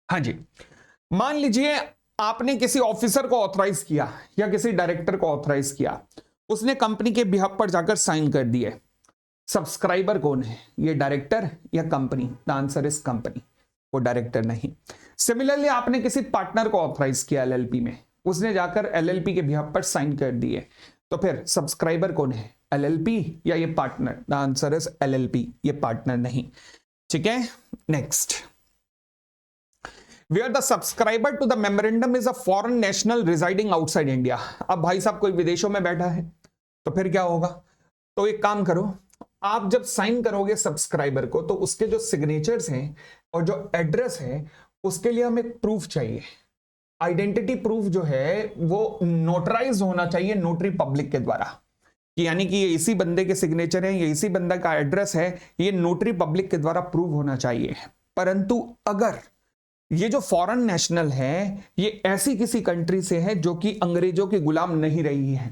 हाँ जी, मान लीजिए आपने किसी ऑफिसर को ऑथराइज किया या किसी डायरेक्टर को ऑथराइज किया, उसने कंपनी के बिहाफ पर जाकर साइन कर दिए। सब्सक्राइबर कौन है? ये डायरेक्टर या company? The answer is company, वो डायरेक्टर नहीं। सिमिलरली आपने किसी पार्टनर को ऑथराइज किया एलएलपी में, उसने जाकर एलएलपी के बिहाफ पर साइन कर दिए, तो फिर सब्सक्राइबर कौन है? एलएलपी या ये partner? The answer is LLP, ये पार्टनर नहीं। ठीक है, next. Where the subscriber to the memorandum is a foreign national residing outside India। अब भाई साहब कोई विदेशों में बैठा है तो फिर क्या होगा? तो एक काम करो, आप जब साइन करोगे सब्सक्राइबर को, तो उसके जो सिग्नेचर्स हैं और जो एड्रेस है उसके लिए हमें प्रूफ चाहिए। आइडेंटिटी प्रूफ जो है वो नोटराइज होना चाहिए नोटरी पब्लिक के द्वारा, कि यानी कि ये इसी बंदे के सिग्नेचर है, ये इसी बंदा का एड्रेस है, ये नोटरी पब्लिक के द्वारा प्रूव होना चाहिए। परंतु अगर ये जो फॉरेन नेशनल है ये ऐसी किसी कंट्री से है जो कि अंग्रेजों की गुलाम नहीं रही है,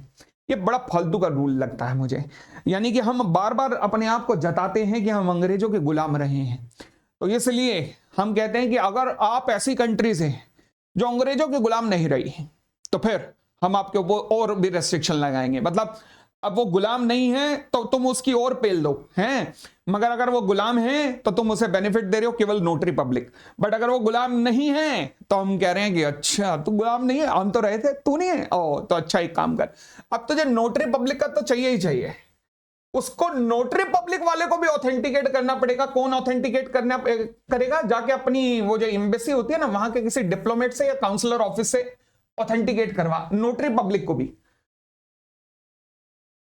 ये बड़ा फालतू का रूल लगता है मुझे। यानी कि हम बार बार अपने आप को जताते हैं कि हम अंग्रेजों के गुलाम रहे हैं, तो इसलिए हम कहते हैं कि अगर आप ऐसी कंट्री से जो अंग्रेजों के गुलाम नहीं रही तो फिर हम आपके ऊपर और भी रेस्ट्रिक्शन लगाएंगे। मतलब अब वो गुलाम नहीं है तो तुम उसकी और पेल दो हैं, मगर अगर वो गुलाम है तो तुम उसे बेनिफिट दे रहे हो केवल नोटरी पब्लिक। बट अगर वो गुलाम नहीं है तो हम कह रहे हैं कि अच्छा तू गुलाम नहीं है, हम तो रहे थे, तू नहीं है, ओ तो अच्छा एक काम कर, अब तुझे नोटरी पब्लिक का तो चाहिए ही चाहिए, उसको नोटरी पब्लिक वाले को भी ऑथेंटिकेट करना पड़ेगा। कौन ऑथेंटिकेट करना करेगा? जाके अपनी वो जो एम्बेसी होती है ना, वहां के किसी डिप्लोमेट से या काउंसलर ऑफिस से ऑथेंटिकेट करवा, नोटरी पब्लिक को भी।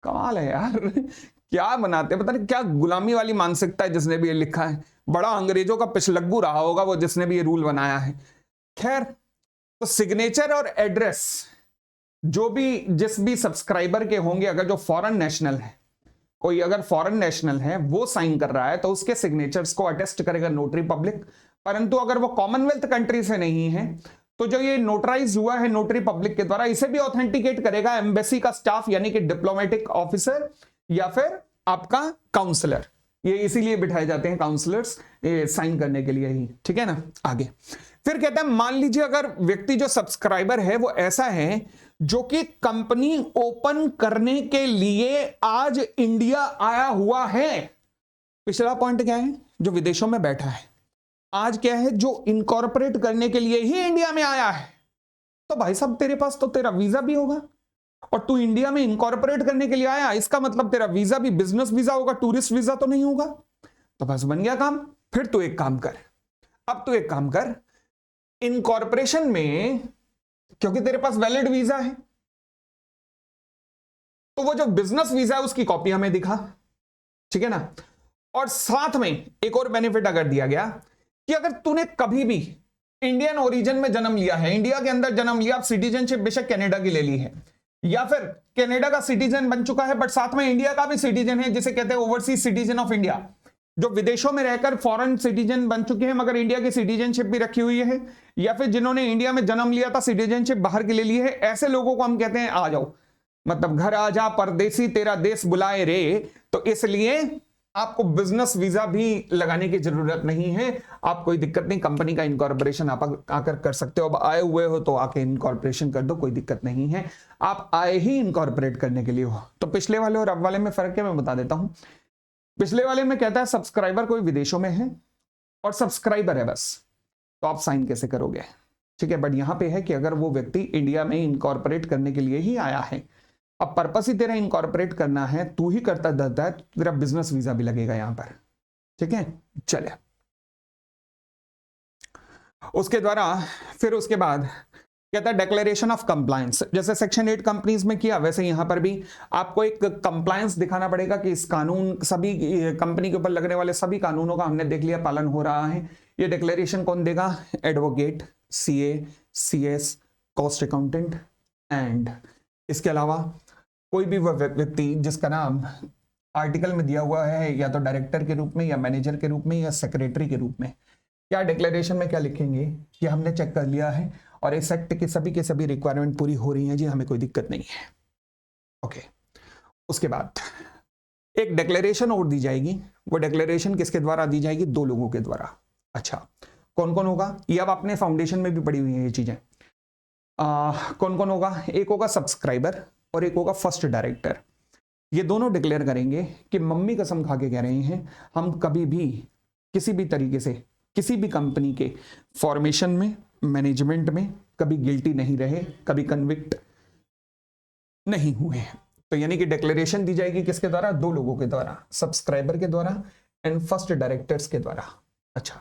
कमाल है यार, क्या बनाते हैं, पता नहीं क्या गुलामी वाली मानसिकता है जिसने भी ये लिखा है। बड़ा अंग्रेजों का पिछलग्गू रहा होगा वो जिसने भी ये रूल बनाया है। खैर, तो सिग्नेचर और एड्रेस जो भी जिस भी सब्सक्राइबर के होंगे, अगर जो फॉरेन नेशनल है, कोई अगर फॉरेन नेशनल है वो साइन कर रहा है तो उसके सिग्नेचर्स को अटेस्ट करेगा नोटरी पब्लिक। परंतु अगर वो कॉमनवेल्थ कंट्री से नहीं है तो जो ये नोटराइज हुआ है नोटरी पब्लिक के द्वारा, इसे भी ऑथेंटिकेट करेगा एम्बेसी का स्टाफ, यानी कि डिप्लोमेटिक ऑफिसर या फिर आपका काउंसलर। ये इसीलिए बिठाए जाते हैं काउंसलर्स, ये साइन करने के लिए ही। ठीक है ना, आगे फिर कहते हैं मान लीजिए अगर व्यक्ति जो सब्सक्राइबर है वो ऐसा है जो कि कंपनी ओपन करने के लिए आज इंडिया आया हुआ है। पिछला पॉइंट क्या है? जो विदेशों में बैठा है। आज क्या है? जो इनकॉर्पोरेट करने के लिए ही इंडिया में आया है। तो भाई साहब तेरे पास तो तेरा वीजा भी होगा और तू इंडिया में इनकॉर्पोरेट करने के लिए आया, इसका मतलब तेरा वीजा भी बिजनेस वीजा होगा, टूरिस्ट वीजा तो नहीं होगा। तो बस बन गया काम। फिर तू एक काम कर, अब तू एक काम कर, इनकॉर्पोरेशन में क्योंकि तेरे पास वैलिड वीजा है तो वो जो बिजनेस वीजा है उसकी कॉपी हमें दिखा। ठीक है ना, और साथ में एक और बेनिफिट अगर दिया गया कि अगर तूने कभी भी इंडियन ओरिजिन में जन्म लिया है, इंडिया के अंदर जन्म लिया, सिटीजनशिप बेशक कनाडा की ले ली है या फिर कनाडा का सिटीजन बन चुका है बट साथ में इंडिया का भी सिटीजन है, जिसे कहते हैं ओवरसीज सिटीजन ऑफ इंडिया, जो विदेशों में रहकर फॉरेन सिटीजन बन चुके हैं मगर इंडिया की सिटीजनशिप भी रखी हुई है, या फिर जिन्होंने इंडिया में जन्म लिया था सिटीजनशिप बाहर की ले ली है, ऐसे लोगों को हम कहते हैं आ जाओ, मतलब घर आ जा परदेसी तेरा देश बुलाए रे। तो इसलिए आपको बिजनेस वीजा भी लगाने की जरूरत नहीं है, आप कोई दिक्कत नहीं, कंपनी का इनकॉर्पोरेशन आप आकर कर सकते हो। अब आए हुए हो तो आके इनकॉर्पोरेशन कर दो, कोई दिक्कत नहीं है, आप आए ही इनकॉर्पोरेट करने के लिए हो। तो पिछले वाले और अब वाले में फर्क है मैं बता देता हूं। पिछले वाले में कहता है सब्सक्राइबर कोई विदेशों में है और सब्सक्राइबर है बस, तो आप साइन कैसे करोगे? ठीक है, बट यहां पे है कि अगर वो व्यक्ति इंडिया में इनकॉर्पोरेट करने के लिए ही आया है, अब पर्पस ही तेरा इनकॉर्पोरेट करना है, तू ही करता धरता है, तो तेरा बिजनेस वीजा भी लगेगा यहां पर। ठीक है, चले उसके द्वारा फिर उसके बाद कहता है डिक्लेरेशन ऑफ कंप्लायंस। जैसे सेक्शन 8 कंपनीज में किया वैसे यहां पर भी आपको एक कंप्लायंस दिखाना पड़ेगा कि इस कानून सभी कंपनी के ऊपर लगने वाले सभी कानूनों का हमने देख लिया पालन हो रहा है। ये डिक्लेरेशन कौन देगा? Advocate, CA, CS, cost accountant and इसके अलावा कोई भी व्यक्ति जिसका नाम आर्टिकल में दिया हुआ है या तो डायरेक्टर के रूप में या मैनेजर के रूप में या सेक्रेटरी के रूप में। क्या डिक्लेरेशन में क्या लिखेंगे कि हमने चेक कर लिया है और इस एक्ट की सभी रिक्वायरमेंट पूरी हो रही है जी, हमें कोई दिक्कत नहीं है। ओके, उसके बाद एक डिक्लेरेशन और दी जाएगी। वो डिक्लेरेशन किसके द्वारा दी जाएगी? 2 लोगों के द्वारा। अच्छा, कौन कौन होगा? ये अब आपने फाउंडेशन में भी पढ़ी हुई है ये चीजें। कौन कौन होगा? एक होगा सब्सक्राइबर और एक होगा फर्स्ट डायरेक्टर। ये दोनों डिक्लेयर करेंगे कि मम्मी कसम खा के कह रहे हैं हम कभी भी किसी भी तरीके से किसी भी कंपनी के फॉर्मेशन में, मैनेजमेंट में कभी गिल्टी नहीं रहे, कभी कन्विक्ट नहीं हुए हैं। तो यानी कि डिक्लेरेशन दी जाएगी किसके द्वारा? दो लोगों के द्वारा, सब्सक्राइबर के द्वारा एंड फर्स्ट डायरेक्टर्स के द्वारा। अच्छा,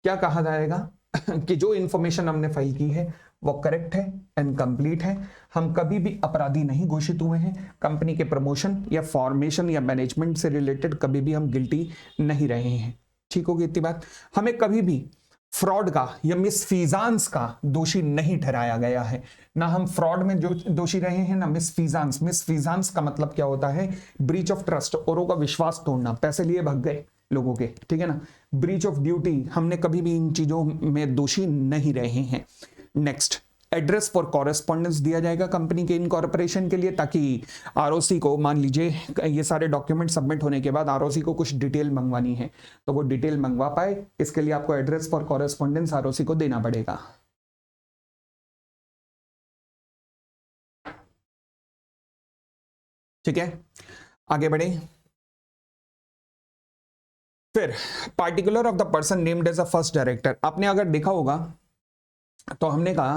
क्या कहा जाएगा कि जो इंफॉर्मेशन हमने फाइल की है वो करेक्ट है एंड कंप्लीट है, हम कभी भी अपराधी नहीं घोषित हुए हैं, कंपनी के प्रमोशन या फॉर्मेशन या मैनेजमेंट से रिलेटेड कभी भी हम गिल्टी नहीं रहे हैं। ठीक होगी इतनी बात। हमें कभी भी फ्रॉड का या मिसफीजांस का दोषी नहीं ठहराया गया है, ना हम फ्रॉड में जो दोषी रहे हैं ना मिसफीजांस। मिसफीजांस का मतलब क्या होता है? ब्रीच ऑफ ट्रस्ट, औरों का विश्वास तोड़ना, पैसे लिए भाग गए लोगों के, ठीक है ना। ब्रीच ऑफ ड्यूटी, हमने कभी भी इन चीजों में दोषी नहीं रहे हैं। नेक्स्ट, एड्रेस फॉर कॉरेस्पॉन्डेंस दिया जाएगा कंपनी के इनकॉर्पोरेशन के लिए, ताकि आरओसी को, मान लीजिए ये सारे डॉक्यूमेंट सबमिट होने के बाद आरओसी को कुछ डिटेल मंगवानी है तो वो डिटेल मंगवा पाए, इसके लिए आपको एड्रेस फॉर कॉरेस्पॉन्डेंस आरओसी को देना पड़ेगा। ठीक है, आगे बढ़े। फिर particular of the person named as a first director. आपने अगर देखा होगा तो हमने कहा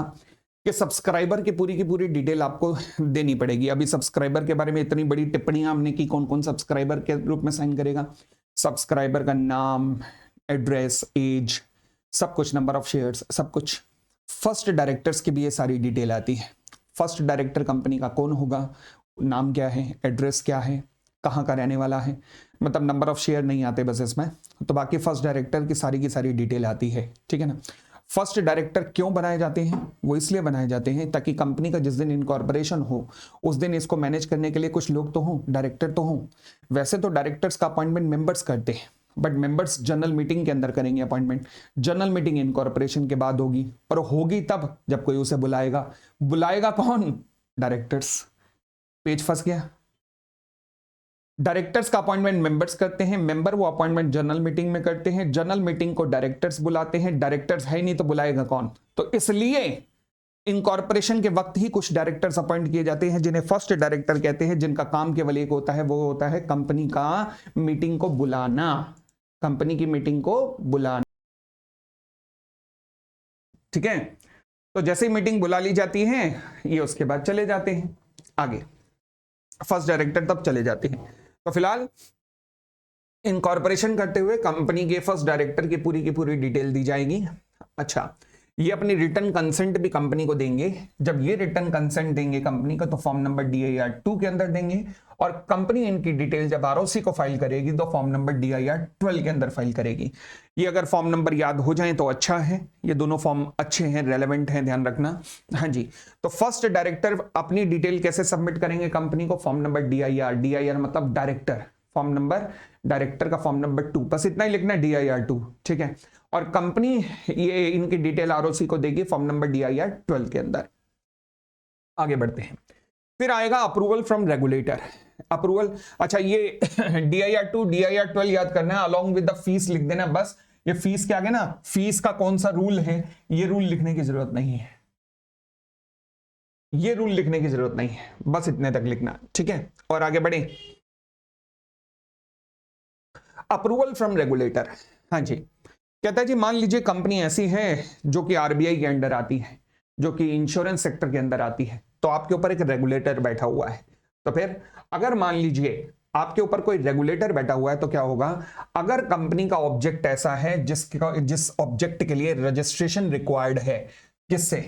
कि सब्सक्राइबर की पूरी डिटेल आपको देनी पड़ेगी। अभी सब्सक्राइबर के बारे में इतनी बड़ी टिप्पणियां हमने की, कौन कौन सब्सक्राइबर के रूप में साइन करेगा, सब्सक्राइबर का नाम, एड्रेस, एज, सब कुछ, नंबर ऑफ शेयर्स, सब कुछ। फर्स्ट डायरेक्टर्स की भी ये सारी डिटेल आती है। फर्स्ट डायरेक्टर कंपनी का कौन होगा, नाम क्या है, एड्रेस क्या है, कहाँ का रहने वाला है, मतलब नंबर ऑफ शेयर नहीं आते बस इसमें, तो बाकी फर्स्ट डायरेक्टर की सारी डिटेल आती है। ठीक है ना। फर्स्ट डायरेक्टर क्यों बनाए जाते हैं? वो इसलिए बनाए जाते हैं ताकि कंपनी का जिस दिन इनकॉर्पोरेशन हो उस दिन इसको मैनेज करने के लिए कुछ लोग तो हों, डायरेक्टर तो हों। वैसे तो डायरेक्टर्स का अपॉइंटमेंट मेंबर्स करते हैं, बट मेंबर्स जनरल मीटिंग के अंदर करेंगे अपॉइंटमेंट। जनरल मीटिंग इनकॉर्पोरेशन के बाद होगी, और होगी तब जब कोई उसे बुलाएगा। बुलाएगा कौन? डायरेक्टर्स। पेज फंस गया। डायरेक्टर्स का अपॉइंटमेंट मेंबर्स करते हैं, मेंबर वो अपॉइंटमेंट जनरल मीटिंग में करते हैं, जनरल मीटिंग को डायरेक्टर्स बुलाते हैं। डायरेक्टर्स है नहीं तो बुलाएगा कौन? तो इसलिए इनकॉर्पोरेशन के वक्त ही कुछ डायरेक्टर्स अपॉइंट किए जाते हैं जिन्हें फर्स्ट डायरेक्टर कहते हैं, जिनका काम केवल एक होता है, वो होता है कंपनी का मीटिंग को बुलाना, कंपनी की मीटिंग को बुलाना। ठीक है, तो जैसे ही मीटिंग बुला ली जाती है ये उसके बाद चले जाते हैं आगे, फर्स्ट डायरेक्टर तब चले जाते हैं। तो फिलहाल इनकॉर्पोरेशन करते हुए कंपनी के फर्स्ट डायरेक्टर की पूरी डिटेल दी जाएगी। अच्छा, ये अपनी रिटर्न कंसेंट भी कंपनी को देंगे। जब ये रिटर्न कंसेंट देंगे कंपनी का तो फॉर्म नंबर DIR 2 के अंदर देंगे, और कंपनी इनकी डिटेल जब आरओसी को फाइल करेगी तो फॉर्म नंबर DIR 12 के अंदर फाइल करेगी। ये अगर फॉर्म नंबर याद हो जाए तो अच्छा है, ये दोनों फॉर्म अच्छे हैं, रेलेवेंट हैं, ध्यान रखना। हाँ जी, तो फर्स्ट डायरेक्टर अपनी डिटेल कैसे सबमिट करेंगे कंपनी को? फॉर्म नंबर DIR मतलब डायरेक्टर, फॉर्म नंबर डायरेक्टर का फॉर्म नंबर 2, बस इतना ही लिखना है, DIR 2। ठीक है, और कंपनी ये इनकी डिटेल आरओसी को देगी फॉर्म नंबर DIR 12 के अंदर। आगे बढ़ते हैं। फिर आएगा अप्रूवल फ्रॉम रेगुलेटर। अप्रूवल, अच्छा ये DIR 2 DIR 12 याद करना है, अलॉन्ग विद द फीस लिख देना बस। ये फीस के आगे ना फीस का कौन सा रूल है ये रूल लिखने की जरूरत नहीं है, ये रूल लिखने की जरूरत नहीं है, बस इतने तक लिखना। ठीक है, और आगे बढ़े। अप्रूवल फ्रॉम रेगुलेटर, हाँ जी, कहता है जी मान लीजिए कंपनी ऐसी है जो कि आरबीआई के अंडर आती है, जो कि इंश्योरेंस सेक्टर के अंदर आती है, तो आपके ऊपर एक रेगुलेटर बैठा हुआ है। तो फिर अगर मान लीजिए आपके ऊपर कोई रेगुलेटर बैठा हुआ है तो क्या होगा? अगर कंपनी का ऑब्जेक्ट ऐसा है जिस ऑब्जेक्ट के लिए रजिस्ट्रेशन रिक्वायर्ड है, किससे?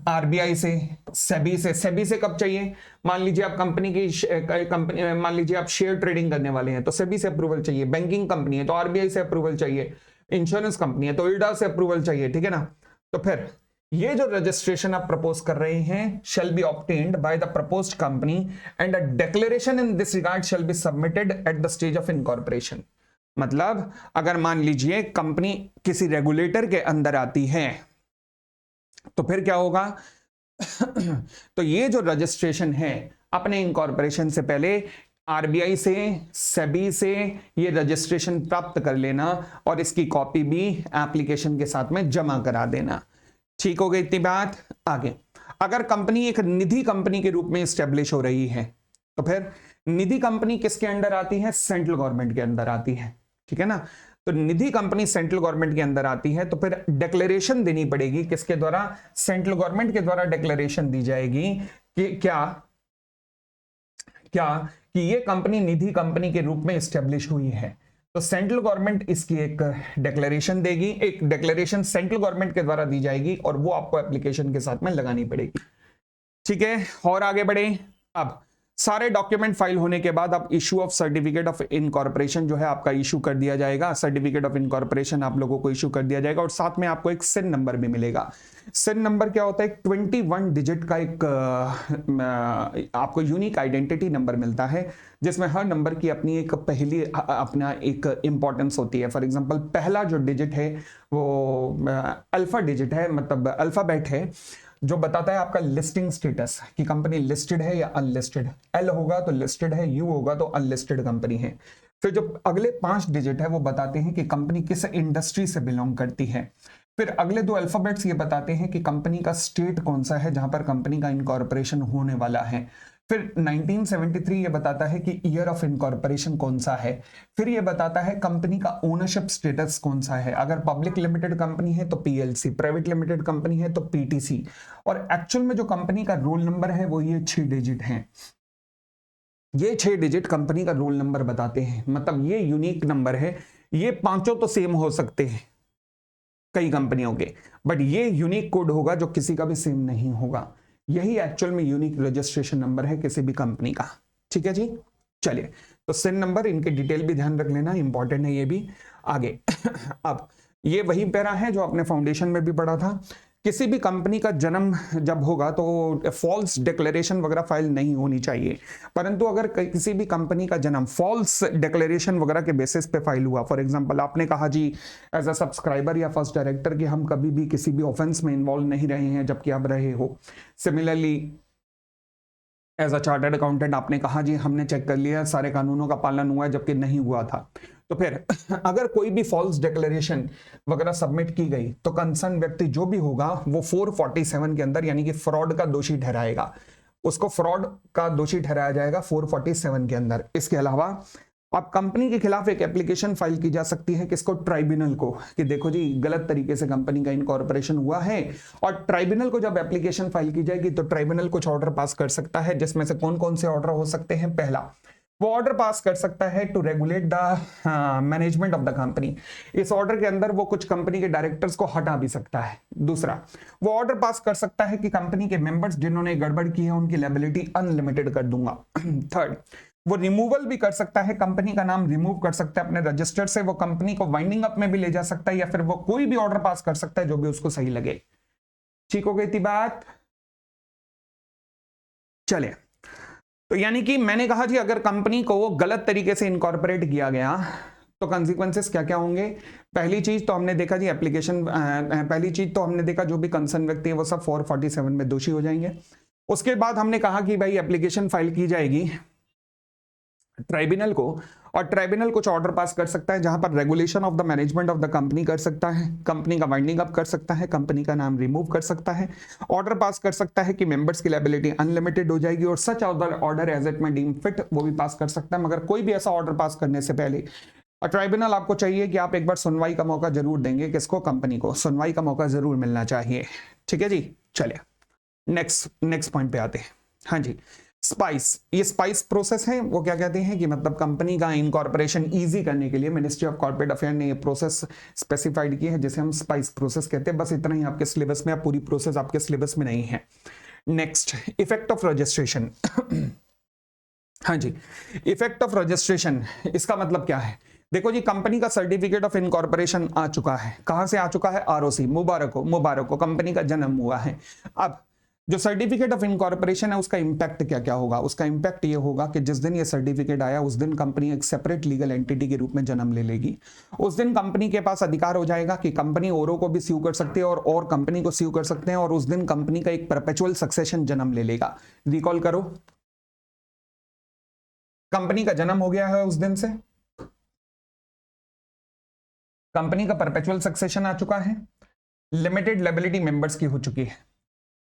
आरबीआई से, सेबी से। सेबी से कब चाहिए? मान लीजिए आप कंपनी मान लीजिए आप शेयर ट्रेडिंग करने वाले हैं तो सेबी से अप्रूवल चाहिए। बैंकिंग कंपनी है तो आरबीआई से अप्रूवल चाहिए। इंश्योरेंस कंपनी है तो इरडा से अप्रूवल चाहिए। ठीक है ना। तो फिर ये जो रजिस्ट्रेशन आप प्रपोज कर रहे हैं shall be obtained by the proposed company and a declaration in this regard shall be submitted at the stage of incorporation. मतलब अगर मान लीजिए कंपनी किसी रेगुलेटर के अंदर आती है तो फिर क्या होगा? तो ये जो रजिस्ट्रेशन है अपने इनकॉर्पोरेशन से पहले आरबीआई से, सेबी से ये रजिस्ट्रेशन प्राप्त कर लेना और इसकी कॉपी भी एप्लीकेशन के साथ में जमा करा देना। ठीक हो गई इतनी बात? आगे अगर कंपनी एक निधि कंपनी के रूप में स्टेब्लिश हो रही है तो फिर निधि कंपनी किसके अंडर आती है? सेंट्रल गवर्नमेंट के अंदर आती है, ठीक है ना। तो निधि कंपनी सेंट्रल गवर्नमेंट के अंदर आती है तो फिर डिक्लेरेशन देनी पड़ेगी, किसके द्वारा? सेंट्रल गवर्नमेंट के द्वारा डिक्लेरेशन दी जाएगी कि क्या कि ये कंपनी निधि कंपनी के रूप में स्टेब्लिश हुई है। तो सेंट्रल गवर्नमेंट इसकी एक डिक्लेरेशन देगी, एक डिक्लेरेशन सेंट्रल गवर्नमेंट के द्वारा दी जाएगी और वो आपको एप्लीकेशन के साथ में लगानी पड़ेगी, ठीक है। और आगे बढ़े, अब सारे डॉक्यूमेंट फाइल होने के बाद अब issue of certificate of incorporation जो है आपका इशू कर दिया जाएगा। सर्टिफिकेट ऑफ इनकॉर्पोरेशन आप लोगों को इशू कर दिया जाएगा और साथ में आपको एक सिन नंबर भी मिलेगा। सिन नंबर क्या होता है? 21 डिजिट का एक आपको यूनिक आइडेंटिटी नंबर मिलता है, जिसमें हर नंबर की अपनी एक पहली अपना एक इंपॉर्टेंस होती है। फॉर एग्जांपल पहला जो डिजिट है वो अल्फा डिजिट है, मतलब अल्फाबेट है, जो बताता है आपका लिस्टिंग स्टेटस कि कंपनी लिस्टेड है या अनलिस्टेड। एल होगा तो लिस्टेड है, यू होगा तो अनलिस्टेड कंपनी है। फिर जो अगले 5 डिजिट है वो बताते हैं कि कंपनी किस इंडस्ट्री से बिलोंग करती है। फिर अगले 2 अल्फाबेट्स ये बताते हैं कि कंपनी का स्टेट कौन सा है जहां पर कंपनी का इनकॉर्पोरेशन होने वाला है। फिर 1973 ये बताता है कि ईयर ऑफ इनकॉर्पोरेशन कौन सा है। फिर ये बताता है कंपनी का ओनरशिप स्टेटस कौन सा है। अगर पब्लिक लिमिटेड कंपनी है तो पीएलसी, प्राइवेट लिमिटेड कंपनी है तो पीटीसी। और एक्चुअल में जो कंपनी का रोल नंबर है वो ये 6 डिजिट हैं। ये 6 डिजिट कंपनी का रोल नंबर बताते हैं, मतलब ये यूनिक नंबर है। ये पांचों तो सेम हो सकते हैं कई कंपनियों के, बट ये यूनिक कोड होगा जो किसी का भी सेम नहीं होगा। यही एक्चुअल में यूनिक रजिस्ट्रेशन नंबर है किसी भी कंपनी का, ठीक है जी। चलिए, तो सिन नंबर, इनके डिटेल भी ध्यान रख लेना, इंपॉर्टेंट है ये भी। आगे अब ये वही पैरा है जो आपने फाउंडेशन में भी पढ़ा था। किसी भी कंपनी का जन्म जब होगा तो फॉल्स डिक्लेरेशन वगैरह फाइल नहीं होनी चाहिए, परंतु अगर किसी भी कंपनी का जन्म फॉल्स डिक्लेरेशन वगैरह के बेसिस पे फाइल हुआ, फॉर एग्जांपल आपने कहा जी एज अ सब्सक्राइबर या फर्स्ट डायरेक्टर कि हम कभी भी किसी भी ऑफेंस में इन्वॉल्व नहीं रहे हैं जबकि आप रहे हो। Similarly as a chartered accountant आपने कहा जी हमने चेक कर लिया सारे कानूनों का पालन हुआ है जबकि नहीं हुआ था। तो फिर अगर कोई भी फॉल्स डिक्लेरेशन वगैरह सबमिट की गई तो कंसर्न व्यक्ति जो भी होगा वो 447 के अंदर यानी कि फ्रॉड का दोषी ठहराएगा, उसको फ्रॉड का दोषी ठहराया जाएगा 447 के अंदर। इसके अलावा अब कंपनी के खिलाफ एक एप्लीकेशन फाइल की जा सकती है, किसको? ट्राइब्यूनल को, कि देखो जी गलत तरीके से कंपनी का इनकॉर्पोरेशन हुआ है। और ट्राइब्यूनल को जब एप्लीकेशन फाइल की जाएगी तो ट्राइब्यूनल कुछ ऑर्डर पास कर सकता है, जिसमें से कौन कौन से ऑर्डर हो सकते हैं? पहला, वो ऑर्डर पास कर सकता है to regulate the management of the company. इस ऑर्डर के अंदर वो कुछ कंपनी के डायरेक्टर्स को हटा भी सकता है। दूसरा, वो ऑर्डर पास कर सकता है कि कंपनी के मेंबर्स जिन्होंने गड़बड़ की है उनकी लायबिलिटी अनलिमिटेड कर दूंगा। थर्ड, वो रिमूवल भी कर सकता है, कंपनी का नाम रिमूव कर सकता है अपने रजिस्टर से, वो कंपनी को वाइंडिंग अप में भी ले जा सकता है, या फिर वो कोई भी ऑर्डर पास कर सकता है जो भी उसको सही लगे। ठीक हो गई थी बात? चले, तो यानी कि मैंने कहा जी अगर कंपनी को गलत तरीके से इनकॉर्पोरेट किया गया तो कंसीक्वेंसेस क्या क्या होंगे। पहली चीज तो हमने देखा जी एप्लीकेशन, पहली चीज तो हमने देखा जो भी कंसर्न व्यक्ति है वो सब 447 में दोषी हो जाएंगे। उसके बाद हमने कहा कि भाई एप्लीकेशन फाइल की जाएगी ट्राइब्यूनल को, और ट्राइब्यूनल कुछ ऑर्डर पास कर सकता है जहां पर regulation of the management of the company कर सकता है, कंपनी का वाइंडिंग अप कर सकता है, कंपनी का नाम रिमूव कर सकता है, ऑर्डर पास कर सकता है कि मेंबर्स की लायबिलिटी अनलिमिटेड हो जाएगी, और सच ऑर्डर एज इट में डीम फिट वो भी पास कर सकता है। मगर कोई भी ऐसा ऑर्डर पास करने से पहले ट्राइब्यूनल आपको चाहिए कि आप एक बार सुनवाई का मौका जरूर देंगे, किसको? कंपनी को सुनवाई का मौका जरूर मिलना चाहिए। ठीक है जी, चलिए नेक्स्ट पॉइंट पे आते हैं। हाँ जी, स्पाइस, ये स्पाइस प्रोसेस है, वो क्या कहते हैं कि मतलब कंपनी का इनकॉर्पोरेशन इजी करने के लिए मिनिस्ट्री ऑफ कॉर्पोरेट अफेयर ने ये प्रोसेस स्पेसिफाइड की है जिसे हम स्पाइस प्रोसेस कहते हैं। बस इतना ही आपके सिलेबस में, पूरी प्रोसेस आपके सिलेबस में नहीं है। Next, effect of registration. हाँ जी, इफेक्ट ऑफ रजिस्ट्रेशन, इसका मतलब क्या है? देखो जी कंपनी का सर्टिफिकेट ऑफ इनकॉर्पोरेशन आ चुका है। कहां से आ चुका है? आरओसी, मुबारक हो, कंपनी का जन्म हुआ है। अब जो सर्टिफिकेट ऑफ इनकॉर्पोरेशन है उसका इंपैक्ट क्या क्या होगा? उसका इंपैक्ट ये होगा कि जिस दिन ये सर्टिफिकेट आया उस दिन कंपनी एक सेपरेट लीगल एंटिटी के रूप में जन्म ले लेगी। उस दिन कंपनी के पास अधिकार हो जाएगा कि कंपनी औरों को भी स्यू कर सकती है और कंपनी को स्यू कर सकते हैं, और उस दिन कंपनी का एक परपेचुअल सक्सेशन जन्म ले लेगा। रिकॉल करो, कंपनी का जन्म हो गया है, उस दिन से कंपनी का परपेचुअल सक्सेशन आ चुका है, लिमिटेड लायबिलिटी मेंबर्स की हो चुकी है।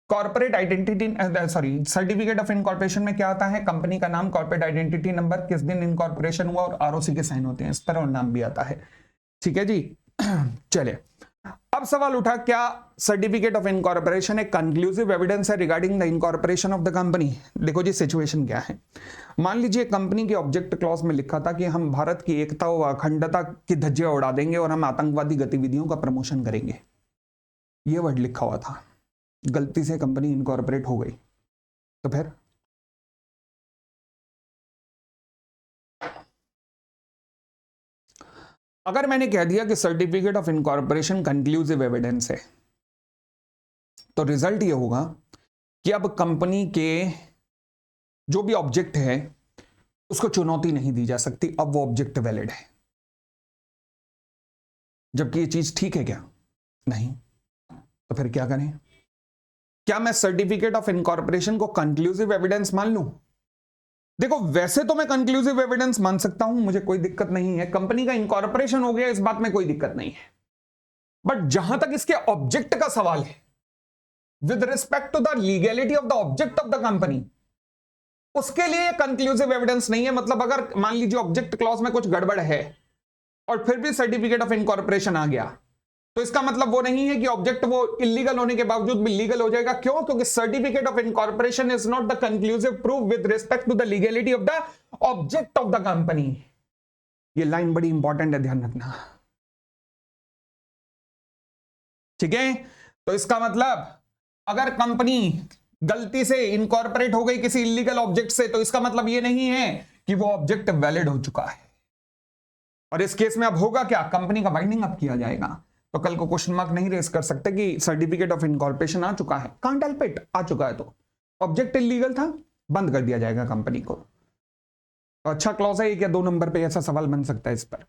Corporate identity sorry certificate of incorporation में क्या आता है, कंपनी का नाम, कॉर्पोरेट आइडेंटिटी नंबर, किस दिन इनकॉर्पोरेशन हुआ और आरओसी के साइन होते हैं इस पर, और नाम भी आता है। ठीक है जी। चलिए अब सवाल उठा, क्या सर्टिफिकेट ऑफ इनकॉर्पोरेशन एक कंक्लूसिव एविडेंस है regarding the incorporation of the company. देखो जी सिचुएशन क्या है, मान लीजिए कंपनी के ऑब्जेक्ट क्लॉज में लिखा था कि हम भारत की एकता व अखंडता की धज्जियां उड़ा देंगे और हम आतंकवादी गतिविधियों का प्रमोशन करेंगे, यह वर्ड लिखा हुआ था, गलती से कंपनी इनकॉर्पोरेट हो गई, तो फिर अगर मैंने कह दिया कि certificate of incorporation conclusive evidence है, तो रिजल्ट यह होगा कि अब कंपनी के जो भी ऑब्जेक्ट है उसको चुनौती नहीं दी जा सकती, अब वो ऑब्जेक्ट वैलिड है। जबकि ये चीज ठीक है क्या? नहीं। तो फिर क्या करें? क्या मैं सर्टिफिकेट ऑफ इनकॉर्पोरेशन को कंक्लूसिव एविडेंस मान लूं? देखो वैसे तो मैं कंक्लूसिव एविडेंस मान सकता हूं, मुझे कोई दिक्कत नहीं है, कंपनी का इनकॉर्पोरेशन हो गया, इस बात में कोई दिक्कत नहीं है। बट जहां तक इसके ऑब्जेक्ट का सवाल है, with respect to the legality of the object of the company, उसके लिए कंक्लूसिव एविडेंस नहीं है। मतलब अगर मान लीजिए ऑब्जेक्ट क्लॉज में कुछ गड़बड़ है और फिर भी सर्टिफिकेट ऑफ इनकॉर्पोरेशन आ गया, तो इसका मतलब वो नहीं है कि ऑब्जेक्ट वो इलीगल होने के बावजूद भी लीगल हो जाएगा। क्यों? क्योंकि certificate of incorporation is not the conclusive proof with respect to the legality of the object of the company. ये लाइन बड़ी इंपॉर्टेंट है, ध्यान रखना। ठीक है, तो इसका मतलब अगर कंपनी गलती से इनकॉर्पोरेट हो गई किसी इलीगल ऑब्जेक्ट से, तो इसका मतलब ये नहीं है कि वो ऑब्जेक्ट वैलिड हो चुका है। और इस केस में अब होगा क्या? कंपनी का बाइंडिंग अप किया जाएगा। तो कल को क्वेश्चन मार्क नहीं रेस कर सकते कि सर्टिफिकेट ऑफ इनकॉर्पोरेशन आ चुका है, कांट हेल्प इट, आ चुका है तो ऑब्जेक्ट इलीगल था, बंद कर दिया जाएगा कंपनी को। तो अच्छा क्लॉज है, 1 या 2 नंबर पे ऐसा सवाल बन सकता है इस पर।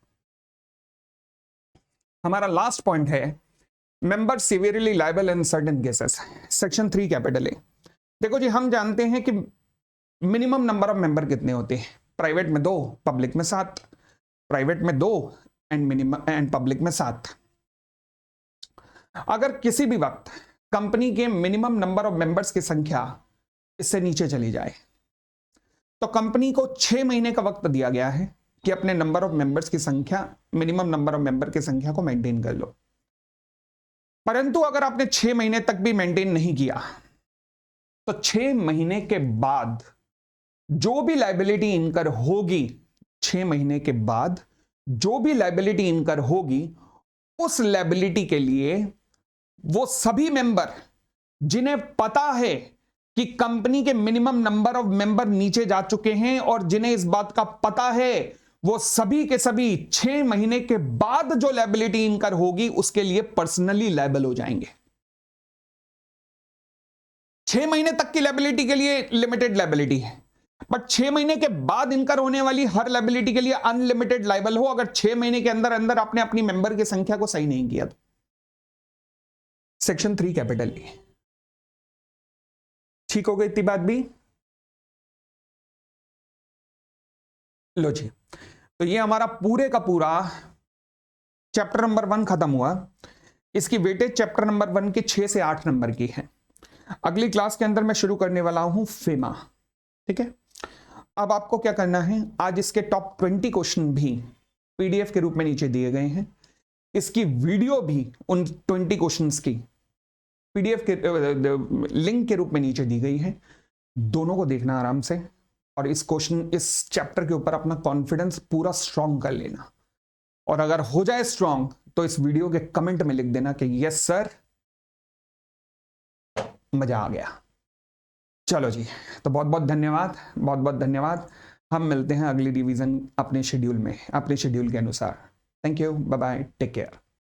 हमारा लास्ट पॉइंट है member severely liable in certain cases, section 3 capital A. देखो जी हम जानते हैं कि मिनिमम नंबर ऑफ मेंबर कितने होते हैं, प्राइवेट में 2, पब्लिक में 7, प्राइवेट में 2 एंड पब्लिक में 7। अगर किसी भी वक्त कंपनी के मिनिमम नंबर ऑफ मेंबर्स की संख्या इससे नीचे चली जाए, तो कंपनी को 6 महीने का वक्त दिया गया है कि अपने नंबर ऑफ मेंबर्स की संख्या, मिनिमम नंबर ऑफ मेंबर की संख्या को मेंटेन कर लो। परंतु अगर आपने 6 महीने तक भी मेंटेन नहीं किया, तो 6 महीने के बाद जो भी लायबिलिटी इनकर होगी, 6 महीने के बाद जो भी लायबिलिटी इनकर होगी, उस लायबिलिटी के लिए वो सभी मेंबर जिन्हें पता है कि कंपनी के मिनिमम नंबर ऑफ मेंबर नीचे जा चुके हैं और जिन्हें इस बात का पता है, वो सभी के सभी 6 महीने के बाद जो लायबिलिटी इनकर होगी उसके लिए पर्सनली लायबल हो जाएंगे। 6 महीने तक की लायबिलिटी के लिए लिमिटेड लायबिलिटी है, बट 6 महीने के बाद इनकर होने वाली हर लायबिलिटी के लिए अनलिमिटेड लायबल हो, अगर 6 महीने के अंदर अंदर आपने अपनी मेंबर की संख्या को सही नहीं किया तो। Section 3 capital A. ठीक हो गई इतनी बात भी? लो जी, तो ये हमारा पूरे का पूरा चैप्टर नंबर 1 खत्म हुआ। इसकी वेटेज चैप्टर नंबर 1 के 6 से 8 नंबर की है। अगली क्लास के अंदर मैं शुरू करने वाला हूं फेमा। ठीक है, अब आपको क्या करना है, आज इसके टॉप 20 क्वेश्चन भी पीडीएफ के रूप में नीचे दिए गए हैं, इसकी वीडियो भी उन 20 क्वेश्चंस की पीडीएफ के लिंक के रूप में नीचे दी गई है। दोनों को देखना आराम से और इस चैप्टर के ऊपर अपना कॉन्फिडेंस पूरा स्ट्रांग कर लेना, और अगर हो जाए स्ट्रांग तो इस वीडियो के कमेंट में लिख देना कि यस सर, मजा आ गया। चलो जी, तो बहुत बहुत धन्यवाद, बहुत बहुत धन्यवाद। हम मिलते हैं अगली रिवीजन अपने शेड्यूल में, अपने शेड्यूल के अनुसार। Thank you, bye bye, take care.